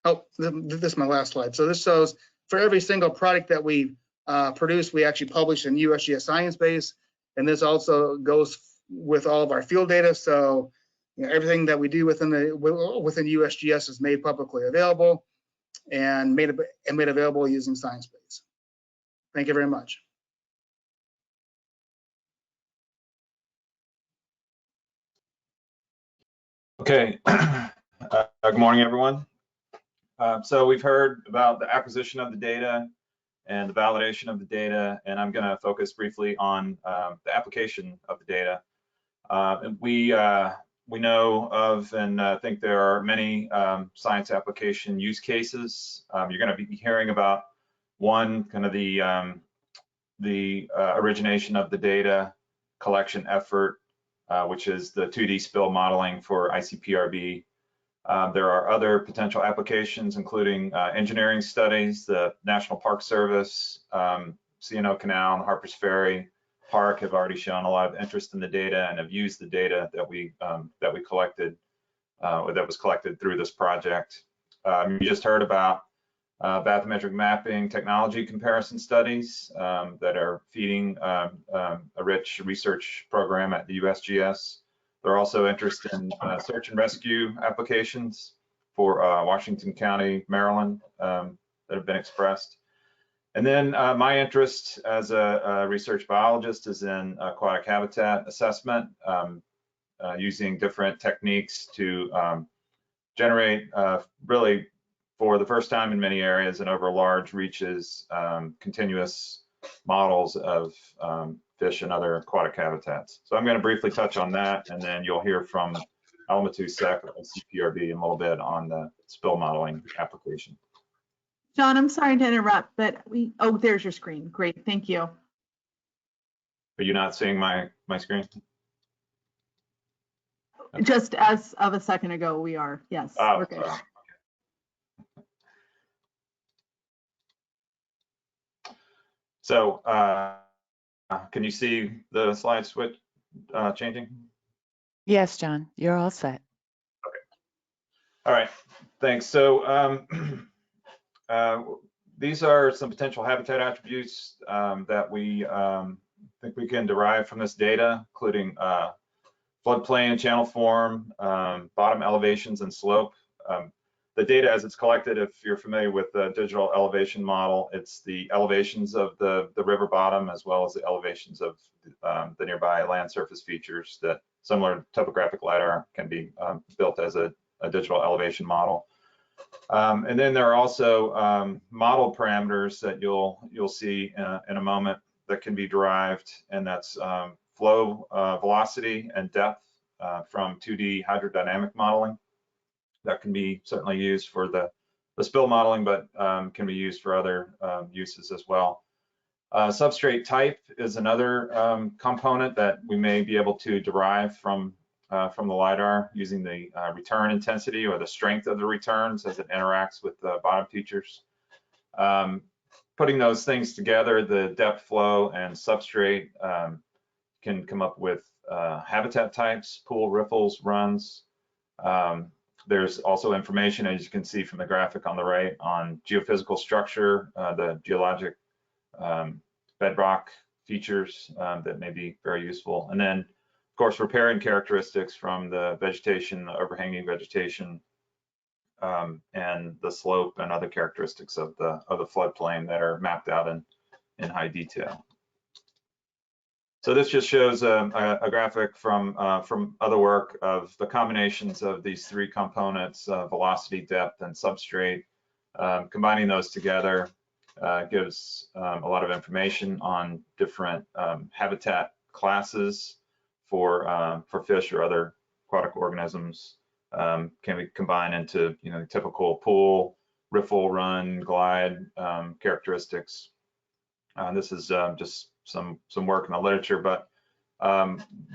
Oh, this is my last slide. So this shows for every single product that we produce, we actually publish in USGS Science Base, and this also goes with all of our field data. So everything that we do within USGS is made publicly available and made available using Science Base. Thank you very much. Okay, good morning, everyone. So we've heard about the acquisition of the data and the validation of the data, and I'm going to focus briefly on the application of the data. We know of and think there are many science application use cases. You're going to be hearing about one, kind of the origination of the data collection effort, which is the 2D spill modeling for ICPRB. There are other potential applications, including engineering studies. The National Park Service, C&O Canal, and Harpers Ferry Park have already shown a lot of interest in the data and have used the data that we collected, or that was collected through this project. You just heard about bathymetric mapping technology comparison studies that are feeding a rich research program at the USGS. They're also interested in search and rescue applications for Washington County, Maryland, that have been expressed. And then my interest as a research biologist is in aquatic habitat assessment, using different techniques to generate really, for the first time in many areas and over large reaches, continuous models of fish and other aquatic habitats. So I'm going to briefly touch on that, and then you'll hear from Alimatou, Seck, and ICPRB in a little bit on the spill modeling application. John, I'm sorry to interrupt, but oh, there's your screen. Great, thank you. Are you not seeing my screen? Okay. Just as of a second ago, we are, yes. Oh, we're good. So can you see the slide switch changing? Yes, John, you're all set. Okay. All right, thanks. So these are some potential habitat attributes that we think we can derive from this data, including floodplain and channel form, bottom elevations and slope. The data as it's collected, if you're familiar with the digital elevation model, it's the elevations of the river bottom as well as the elevations of the nearby land surface features that, similar to topographic Lidar, can be built as a digital elevation model. And then there are also model parameters that you'll see in a moment that can be derived, and that's flow velocity and depth from 2D hydrodynamic modeling. That can be certainly used for the spill modeling, but can be used for other uses as well. Substrate type is another component that we may be able to derive from the LiDAR using the return intensity or the strength of the returns as it interacts with the bottom features. Putting those things together, the depth, flow, and substrate can come up with habitat types, pool, riffles, runs. There's also information, as you can see from the graphic on the right, on geophysical structure, the geologic bedrock features that may be very useful. And then, of course, riparian characteristics from the vegetation, the overhanging vegetation, and the slope and other characteristics of the floodplain that are mapped out in high detail. So this just shows a graphic from other work of the combinations of these three components, velocity, depth, and substrate. Combining those together gives a lot of information on different habitat classes for fish or other aquatic organisms. Can be combined into typical pool, riffle, run, glide characteristics. This is just some work in the literature, but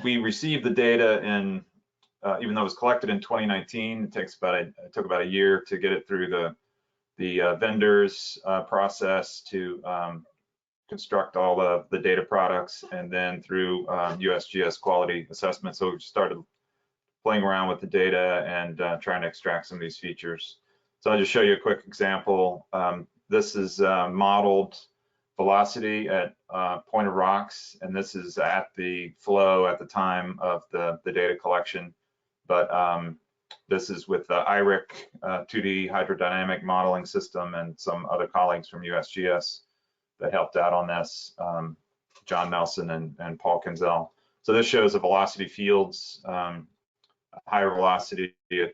we received the data in, even though it was collected in 2019, it took about a year to get it through the vendors process to construct all the data products, and then through USGS quality assessment. So we started playing around with the data and trying to extract some of these features. So I'll just show you a quick example. This is modeled velocity at point of rocks, and this is at the flow at the time of the data collection. But this is with the IRIC 2D hydrodynamic modeling system and some other colleagues from USGS that helped out on this, John Nelson and Paul Kinzel. So this shows the velocity fields higher velocity at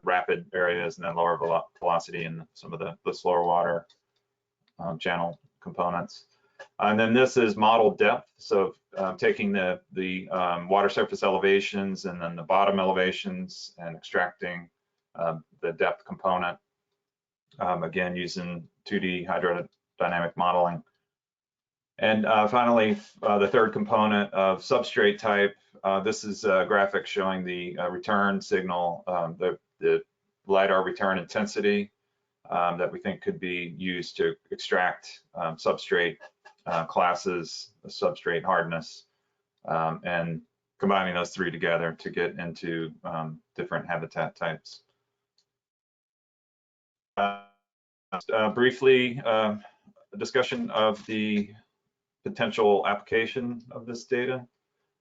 rapid areas and then lower velocity in some of the slower water channel components. And then this is model depth. So taking the water surface elevations and then the bottom elevations and extracting the depth component, again, using 2D hydrodynamic modeling. And finally, the third component of substrate type. This is a graphic showing the return signal, the LiDAR return intensity that we think could be used to extract substrate classes, substrate hardness, and combining those three together to get into different habitat types. Briefly, a discussion of the potential application of this data.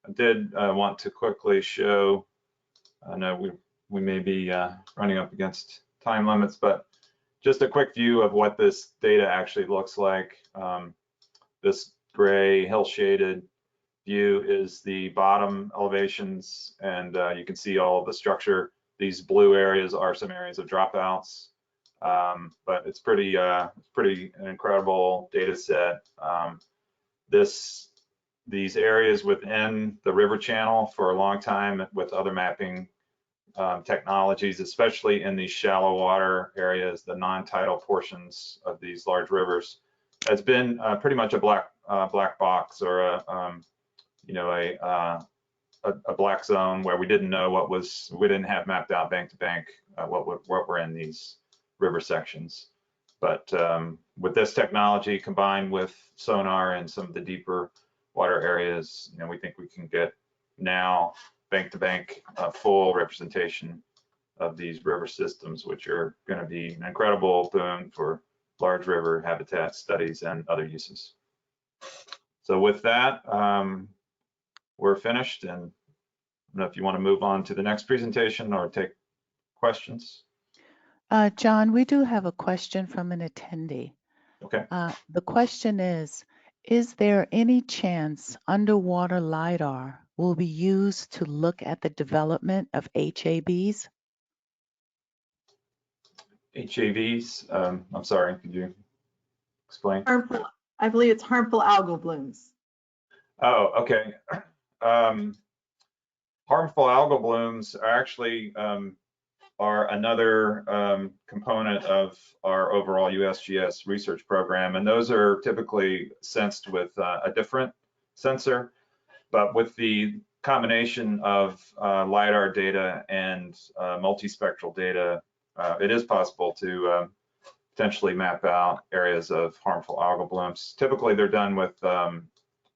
I did want to quickly show, I know we may be running up against time limits, but just a quick view of what this data actually looks like. This gray hill shaded view is the bottom elevations, and you can see all of the structure. These blue areas are some areas of dropouts, but it's pretty an incredible data set. These areas within the river channel for a long time with other mapping technologies, especially in these shallow water areas, the non-tidal portions of these large rivers, has been pretty much a black box or a black zone where we didn't know we didn't have mapped out bank to bank what were in these river sections. But with this technology combined with sonar and some of the deeper water areas, we think we can get now bank-to-bank full representation of these river systems, which are going to be an incredible boon for large river habitat studies and other uses. So with that, we're finished, and I don't know if you want to move on to the next presentation or take questions. John, we do have a question from an attendee. Okay. The question is there any chance underwater LiDAR will be used to look at the development of HABs? HAVs, I'm sorry, could you explain? Harmful, I believe it's harmful algal blooms. Oh, okay. Harmful algal blooms are actually are another component of our overall USGS research program, and those are typically sensed with a different sensor, but with the combination of LiDAR data and multispectral data, it is possible to potentially map out areas of harmful algal blooms. Typically, they're done with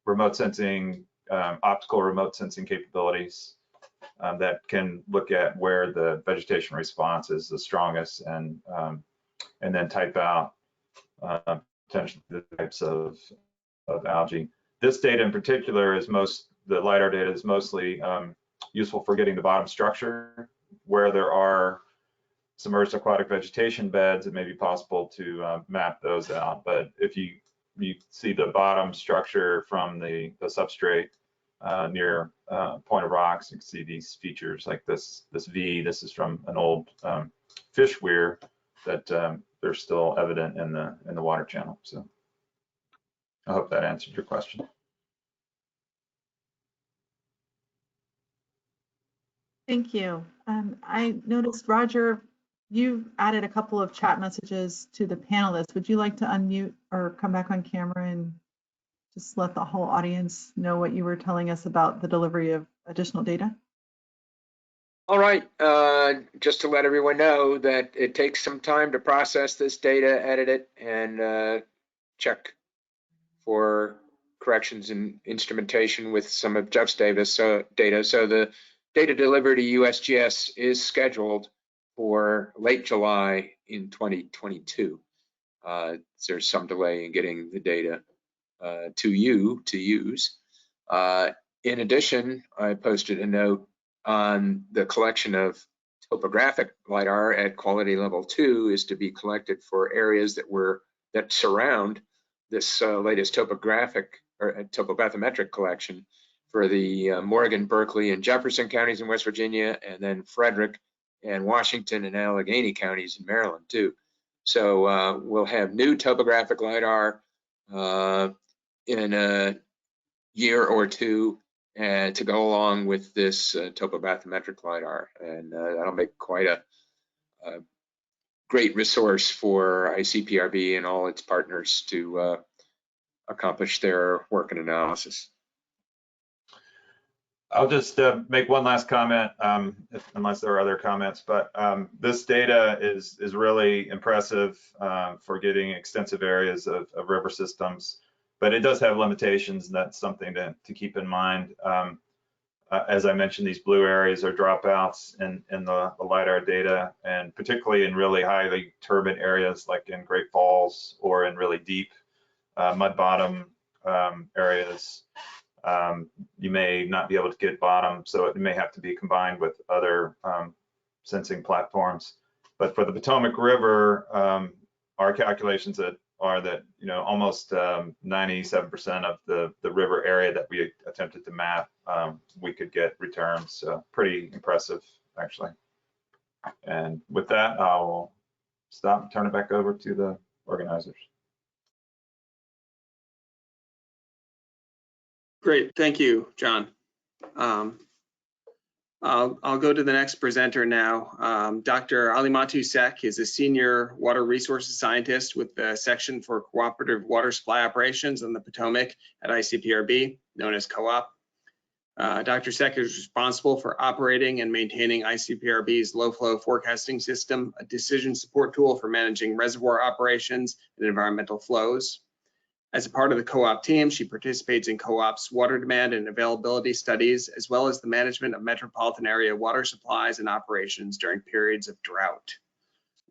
remote sensing, optical remote sensing capabilities that can look at where the vegetation response is the strongest and then type out potentially the types of algae. This data in particular is the LiDAR data is mostly useful for getting the bottom structure. Where there are submerged aquatic vegetation beds, it may be possible to map those out. But if you see the bottom structure from the substrate near Point of Rocks, you can see these features like this V. This is from an old fish weir that they're still evident in the water channel. So I hope that answered your question. Thank you. I noticed, Roger, you added a couple of chat messages to the panelists. Would you like to unmute or come back on camera and just let the whole audience know what you were telling us about the delivery of additional data? All right, just to let everyone know that it takes some time to process this data, edit it, and check for corrections in instrumentation with some of Jeff's data. So the data delivery to USGS is scheduled for late July in 2022. There's some delay in getting the data to you to use. In addition, I posted a note on the collection of topographic LiDAR at quality level 2 is to be collected for areas that surround this latest topographic or topo-bathymetric collection for the Morgan, Berkeley, and Jefferson counties in West Virginia, and then Frederick and Washington and Allegheny counties in Maryland too. So we'll have new topographic LiDAR in a year or two to go along with this topo-bathymetric LiDAR, and that'll make quite a great resource for ICPRB and all its partners to accomplish their work and analysis. I'll just make one last comment, unless there are other comments, but this data is really impressive for getting extensive areas of river systems, but it does have limitations, and that's something to keep in mind. As I mentioned, these blue areas are dropouts in the LiDAR data, and particularly in really highly turbid areas like in Great Falls or in really deep mud bottom areas. You may not be able to get bottom, so it may have to be combined with other sensing platforms. But for the Potomac River, our calculations are that almost 97% of the river area that we attempted to map, we could get returns. Pretty impressive, actually. And with that, I'll stop and turn it back over to the organizers. Great, thank you, John. I'll go to the next presenter now. Dr. Alimatou Seck is a senior water resources scientist with the section for cooperative water supply operations on the Potomac at ICPRB, known as co-op. Dr. Seck is responsible for operating and maintaining ICPRB's low flow forecasting system, a decision support tool for managing reservoir operations and environmental flows. As a part of the co-op team, she participates in co-op's water demand and availability studies, as well as the management of metropolitan area water supplies and operations during periods of drought.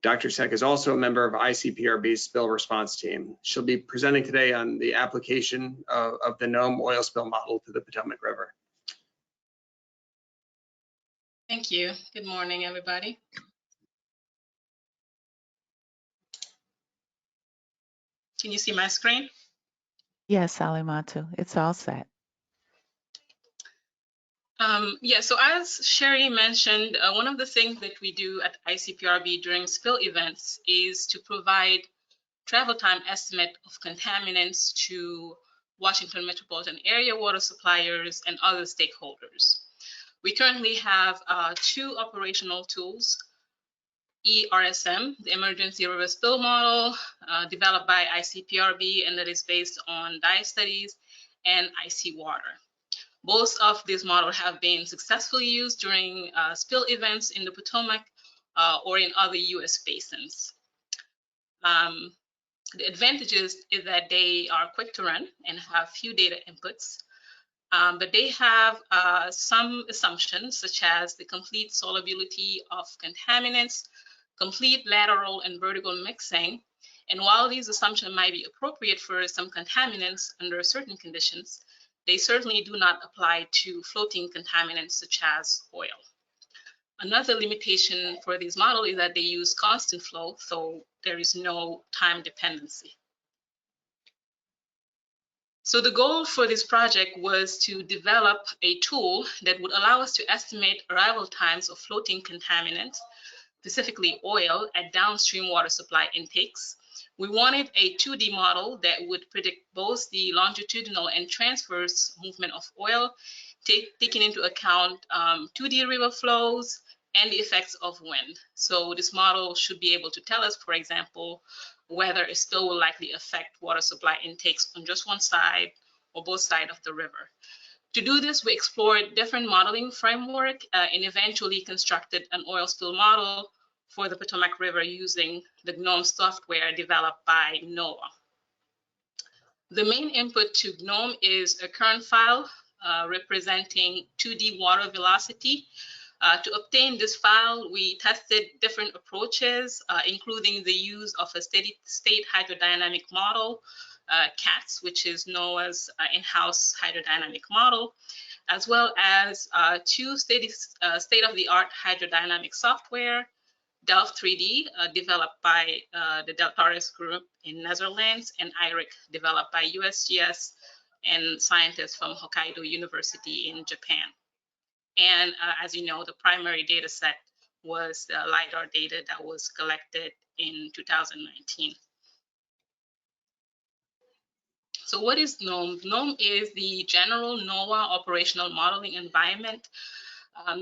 Dr. Seck is also a member of ICPRB's spill response team. She'll be presenting today on the application of the GNOME oil spill model to the Potomac River. Thank you. Good morning, everybody. Can you see my screen? Yes, Alimatou, it's all set. Yeah, so as Sherry mentioned, one of the things that we do at ICPRB during spill events is to provide travel time estimate of contaminants to Washington metropolitan area water suppliers and other stakeholders. We currently have two operational tools: ERSM, the Emergency River Spill Model, developed by ICPRB, and that is based on dye studies, and IC Water. Both of these models have been successfully used during spill events in the Potomac or in other US basins. The advantages is that they are quick to run and have few data inputs, but they have some assumptions, such as the complete solubility of contaminants, complete lateral and vertical mixing. And while these assumptions might be appropriate for some contaminants under certain conditions, they certainly do not apply to floating contaminants such as oil. Another limitation for these models is that they use constant flow, so there is no time dependency. So the goal for this project was to develop a tool that would allow us to estimate arrival times of floating contaminants, specifically oil, at downstream water supply intakes. We wanted a 2D model that would predict both the longitudinal and transverse movement of oil, taking into account 2D river flows and the effects of wind. So this model should be able to tell us, for example, whether a spill will likely affect water supply intakes on just one side or both sides of the river. To do this, we explored different modeling framework and eventually constructed an oil spill model for the Potomac River using the GNOME software developed by Noaa. The main input to GNOME is a current file representing 2D water velocity. To obtain this file, we tested different approaches, including the use of a steady state hydrodynamic model, CATS, which is Noaa's in-house hydrodynamic model, as well as two state-of-the-art hydrodynamic software, Delft 3D, developed by the Deltares group in Netherlands, and IRIC, developed by USGS and scientists from Hokkaido University in Japan. And as you know, the primary data set was the LIDAR data that was collected in 2019. So what is GNOME? GNOME is the general Noaa operational modeling environment.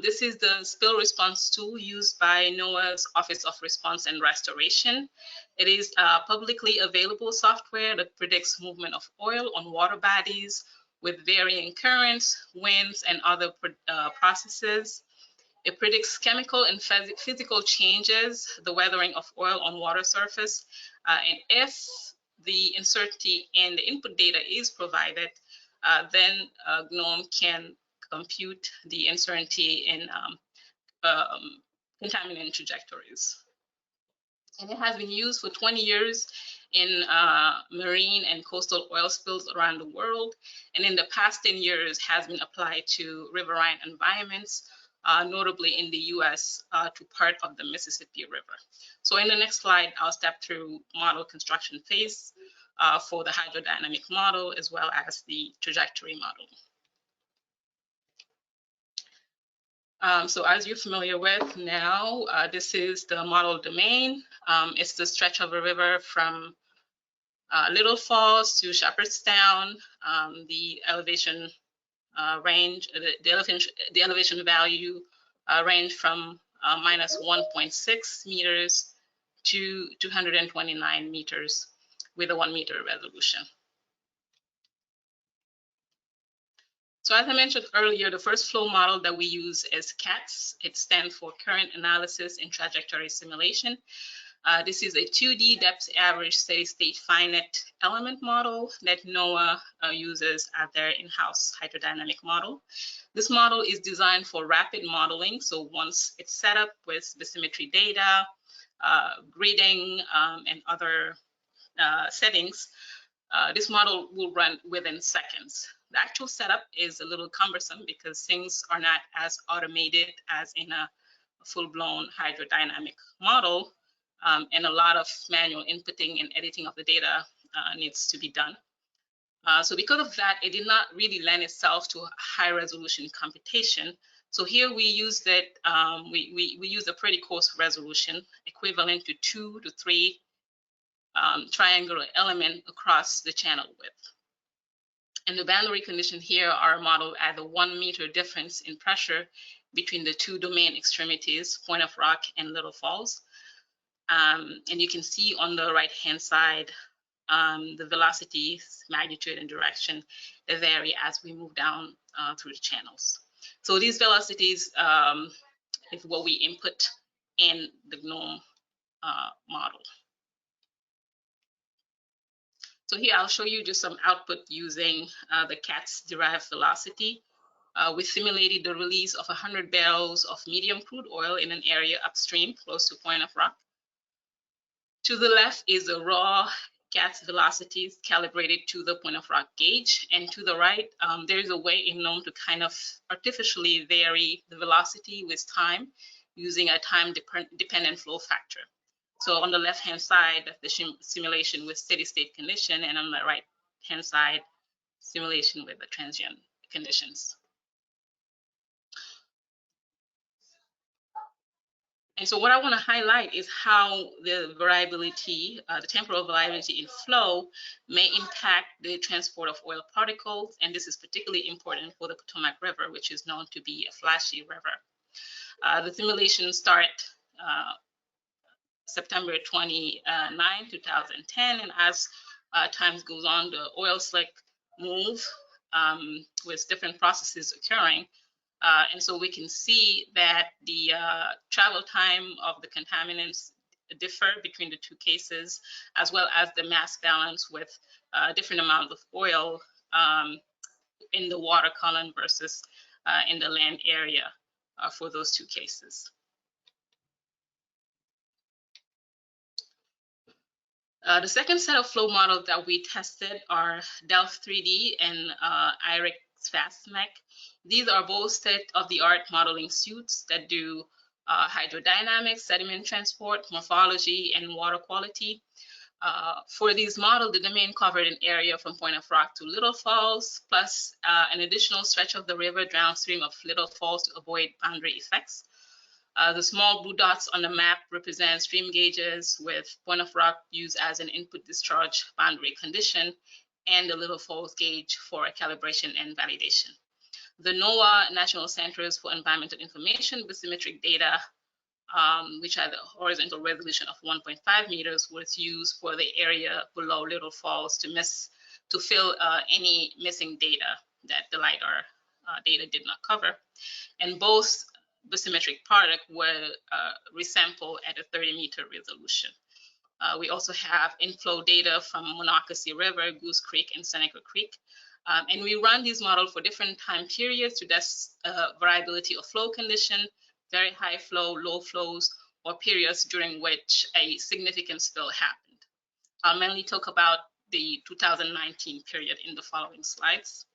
This is the spill response tool used by NOAA's Office of Response and Restoration. It is publicly available software that predicts movement of oil on water bodies with varying currents, winds, and other processes. It predicts chemical and physical changes, the weathering of oil on water surface, and if the uncertainty in the input data is provided, then GNOME can compute the uncertainty in contaminant trajectories. And it has been used for 20 years in marine and coastal oil spills around the world. And in the past 10 years has been applied to riverine environments, notably in the US to part of the Mississippi River. So in the next slide, I'll step through model construction phase for the hydrodynamic model as well as the trajectory model. So as you're familiar with now, this is the model domain. It's the stretch of a river from Little Falls to Shepherdstown. The elevation range, the elevation value range from minus 1.6 meters to 229 meters with a 1 meter resolution. So as I mentioned earlier, the first flow model that we use is CATS. It stands for Current Analysis and Trajectory Simulation. This is a 2D depth average steady state finite element model that NOAA uses as their in-house hydrodynamic model. This model is designed for rapid modeling. So once it's set up with bathymetry data, grading, and other settings, this model will run within seconds. The actual setup is a little cumbersome because things are not as automated as in a full-blown hydrodynamic model, and a lot of manual inputting and editing of the data needs to be done. So because of that, it did not really lend itself to high-resolution computation. So here we used it, we used a pretty coarse resolution equivalent to 2 to 3 triangular element across the channel width. And the boundary condition here are modeled at a 1 meter difference in pressure between the two domain extremities, Point of Rock and Little Falls. And you can see on the right-hand side, the velocity, magnitude, and direction they vary as we move down through the channels. So these velocities is what we input in the GNOME model. So here I'll show you just some output using the CATS derived velocity. We simulated the release of 100 barrels of medium crude oil in an area upstream close to Point of Rock. To the left is the raw CATS velocities calibrated to the Point of Rock gauge, and to the right, there is a way in GNOME to kind of artificially vary the velocity with time using a time-dependent flow factor. So on the left-hand side, the simulation with steady-state condition, and on the right-hand side, simulation with the transient conditions. And so what I want to highlight is how the variability, the temporal variability in flow may impact the transport of oil particles. And this is particularly important for the Potomac River, which is known to be a flashy river. The simulations start September 29, 2010. And as time goes on, the oil slick move with different processes occurring. And so we can see that the travel time of the contaminants differ between the two cases, as well as the mass balance with different amounts of oil in the water column versus in the land area for those two cases. The second set of flow models that we tested are Delft 3D and IRIX FastMech. These are both state-of-the-art modeling suites that do hydrodynamics, sediment transport, morphology, and water quality. For these models, the domain covered an area from Point of Rock to Little Falls, plus an additional stretch of the river downstream of Little Falls to avoid boundary effects. The small blue dots on the map represent stream gauges with Point of Rock used as an input discharge boundary condition, and the Little Falls gauge for calibration and validation. The Noaa National Centers for Environmental Information bathymetric data, which had a horizontal resolution of 1.5 meters, was used for the area below Little Falls to fill any missing data that the LIDAR data did not cover. And both bathymetric products were resampled at a 30-meter resolution. We also have inflow data from Monocacy River, Goose Creek, and Seneca Creek. And we run these models for different time periods to test variability of flow condition, very high flow, low flows, or periods during which a significant spill happened. I'll mainly talk about the 2019 period in the following slides.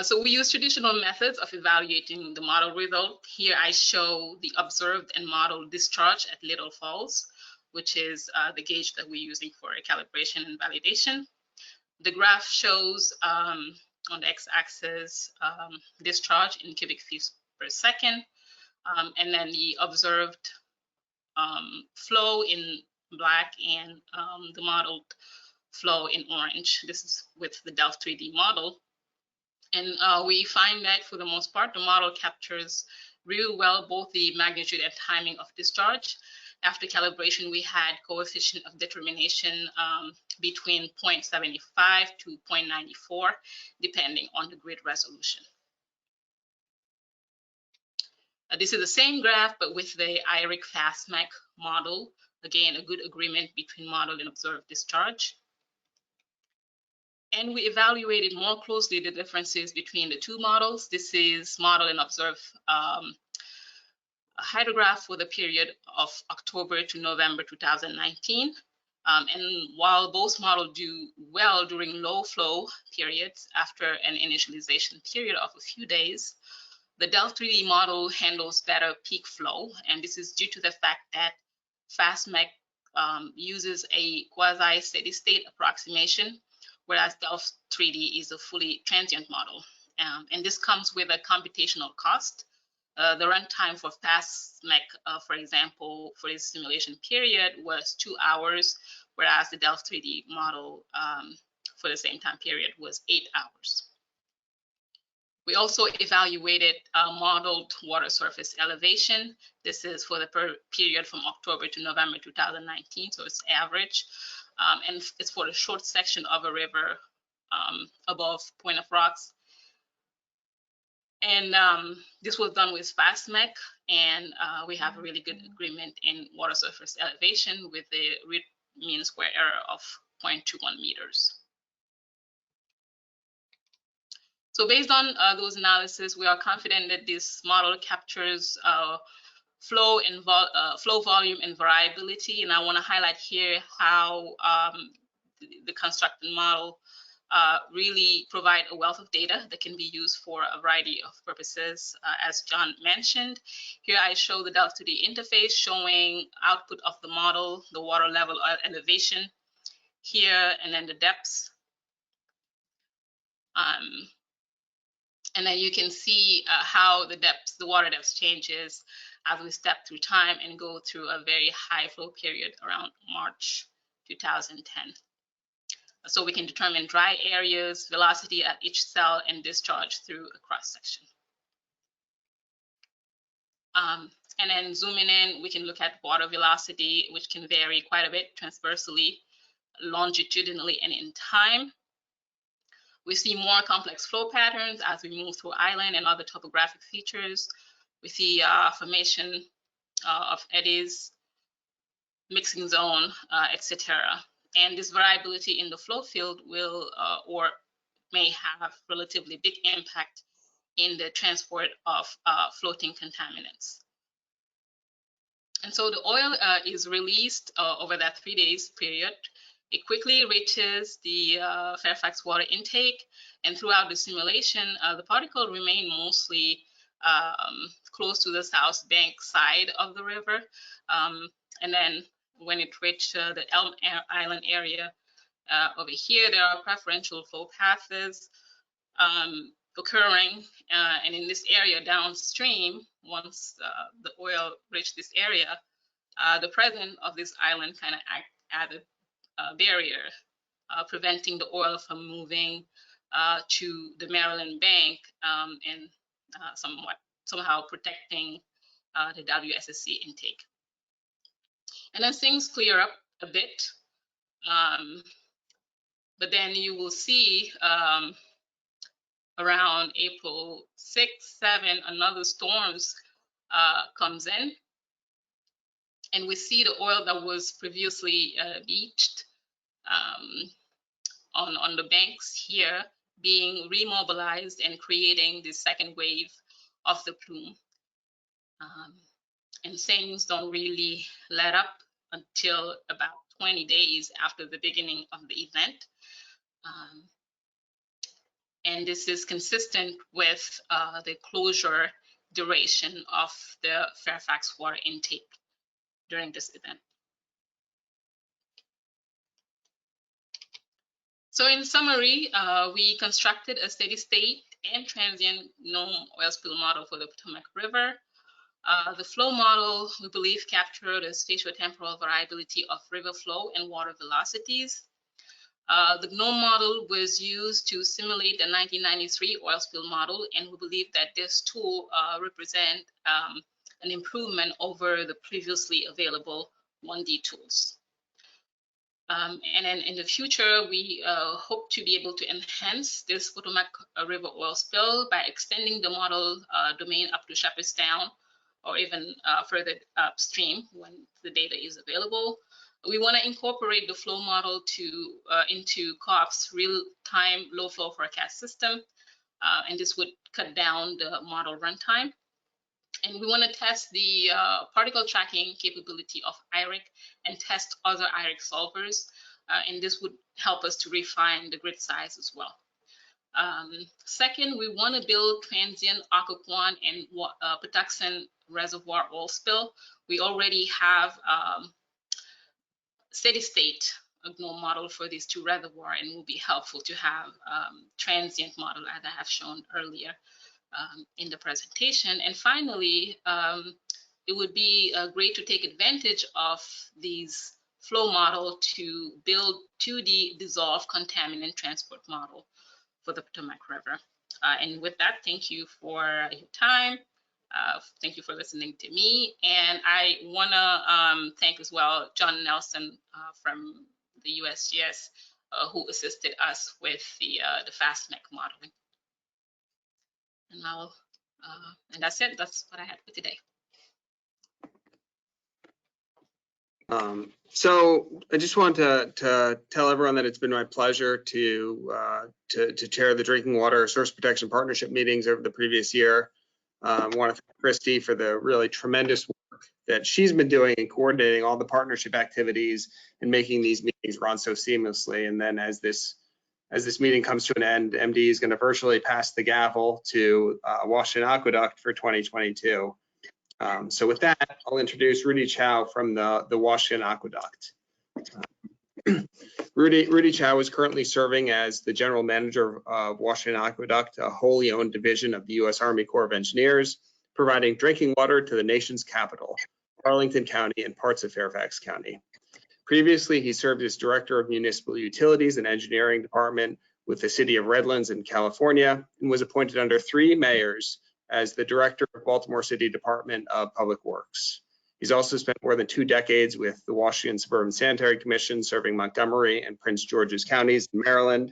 So we use traditional methods of evaluating the model result. Here I show the observed and modeled discharge at Little Falls, which is the gauge that we're using for calibration and validation. The graph shows on the x-axis discharge in cubic feet per second, and then the observed flow in black and the modeled flow in orange. This is with the Delft 3D model. And we find that for the most part, the model captures really well both the magnitude and timing of discharge. After calibration, we had coefficient of determination between 0.75 to 0.94, depending on the grid resolution. This is the same graph, but with the IRIC FastMech model. Again, a good agreement between model and observed discharge. And we evaluated more closely the differences between the two models. This is model and observed hydrograph for the period of October to November 2019. And while both models do well during low flow periods after an initialization period of a few days, the Delft 3D model handles better peak flow. And this is due to the fact that FastMech uses a quasi steady state approximation, whereas Delft 3D is a fully transient model. And this comes with a computational cost. The runtime for FastMech, for example, for this simulation period was 2 hours, whereas the Delft 3D model for the same time period was 8 hours. We also evaluated modeled water surface elevation. This is for the period from October to November 2019, so it's average. And it's for a short section of a river above Point of Rocks. And this was done with FastMech, and we have a really good agreement in water surface elevation with the mean square error of 0.21 meters. So based on those analyses, we are confident that this model captures flow volume and variability. And I want to highlight here how the constructed model really provide a wealth of data that can be used for a variety of purposes, as John mentioned. Here I show the Delft 2D interface showing output of the model, the water level elevation here, and then the depths. And then you can see how the water depth changes as we step through time and go through a very high flow period around March 2010. So we can determine dry areas, velocity at each cell, and discharge through a cross section. And then zooming in, we can look at water velocity, which can vary quite a bit transversely, longitudinally, and in time. We see more complex flow patterns as we move through island and other topographic features. We see formation of eddies, mixing zone, etc. And this variability in the flow field will or may have relatively big impact in the transport of floating contaminants. And so the oil is released over that 3 days period. It quickly reaches the Fairfax water intake, and throughout the simulation, the particle remain mostly close to the south bank side of the river. And then when it reached the Elm Island area over here, there are preferential flow paths occurring, and in this area downstream, once the oil reached this area, the presence of this island kind of added a barrier, preventing the oil from moving to the Maryland bank and somehow protecting the WSSC intake. And as things clear up a bit, but then you will see around April 6, 7, another storms comes in, and we see the oil that was previously beached on the banks here being remobilized and creating the second wave of the plume. And things don't really let up until about 20 days after the beginning of the event. And this is consistent with the closure duration of the Fairfax water intake during this event. So in summary, we constructed a steady state and transient GNOME oil spill model for the Potomac River. The flow model, we believe, captured the spatiotemporal variability of river flow and water velocities. The GNOME model was used to simulate the 1993 oil spill model, and we believe that this tool represents an improvement over the previously available 1D tools. And then in the future, we hope to be able to enhance this Potomac River oil spill by extending the model domain up to Shepherdstown, or even further upstream when the data is available. We want to incorporate the flow model into COP's real-time low flow forecast system, and this would cut down the model runtime. And we want to test the particle tracking capability of IRIC and test other IRIC solvers, and this would help us to refine the grid size as well. Second, we want to build transient Occoquan and Patuxent reservoir oil spill. We already have steady state GNOME model for these two reservoirs, and it will be helpful to have transient model as I have shown earlier in the presentation. And finally, it would be great to take advantage of these flow model to build 2D dissolved contaminant transport model for the Potomac River. And with that, thank you for your time. Thank you for listening to me. And I want to thank as well John Nelson from the USGS who assisted us with the FastMech modeling. And that's it. That's what I had for today. So I just want to tell everyone that it's been my pleasure to chair the Drinking Water Source Protection Partnership meetings over the previous year. I want to thank Christy for the really tremendous work that she's been doing in coordinating all the partnership activities and making these meetings run so seamlessly. And then as this meeting comes to an end, MD is going to virtually pass the gavel to Washington Aqueduct for 2022. So with that, I'll introduce Rudy Chao from the Washington Aqueduct. Rudy Chao is currently serving as the general manager of Washington Aqueduct, a wholly owned division of the U.S. Army Corps of Engineers, providing drinking water to the nation's capital, Arlington County, and parts of Fairfax County. Previously, he served as director of municipal utilities and engineering department with the city of Redlands in California, and was appointed under 3 mayors as the director of Baltimore City Department of Public Works. He's also spent more than 2 decades with the Washington Suburban Sanitary Commission, serving Montgomery and Prince George's counties in Maryland.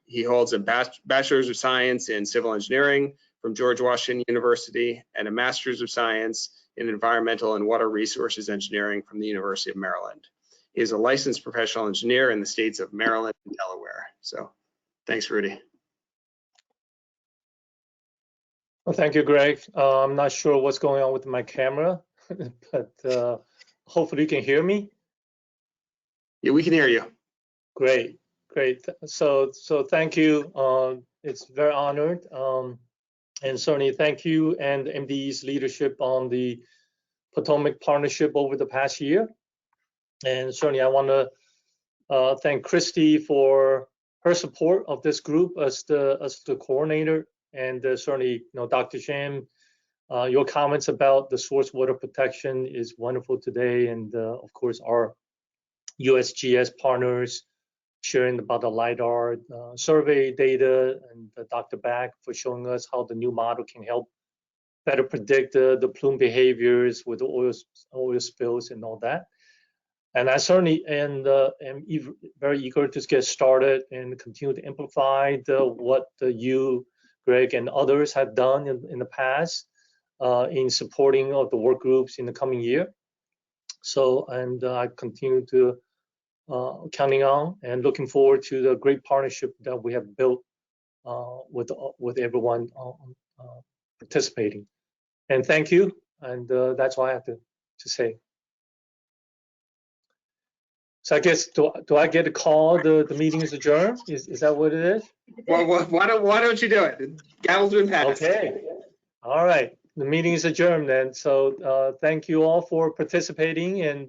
He holds a Bachelor's of Science in Civil Engineering from George Washington University and a Master's of Science in Environmental and Water Resources Engineering from the University of Maryland. He is a licensed professional engineer in the states of Maryland and Delaware. So thanks, Rudy. Well, thank you, Greg. I'm not sure what's going on with my camera, but hopefully you can hear me. Yeah, we can hear you. Great. So thank you. It's very honored. And certainly thank you and MDE's leadership on the Potomac Partnership over the past year. And certainly I want to thank Christy for her support of this group as the coordinator, and certainly, Dr. Sham, your comments about the source water protection is wonderful today, and of course our USGS partners sharing about the Lidar survey data, and Dr. Back for showing us how the new model can help better predict the plume behaviors with the oil spills and all that. And I certainly am very eager to get started and continue to amplify what you, Greg, and others have done in the past in supporting of the work groups in the coming year. So, and I continue to counting on and looking forward to the great partnership that we have built with everyone participating. And thank you. And that's all I have to say. So I guess, do I get a call? The meeting is adjourned? Is that what it is? Well, why don't you do it? Gavel's been passed. Okay. All right. The meeting is adjourned then. So thank you all for participating, and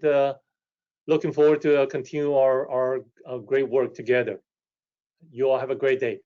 looking forward to continue our great work together. You all have a great day.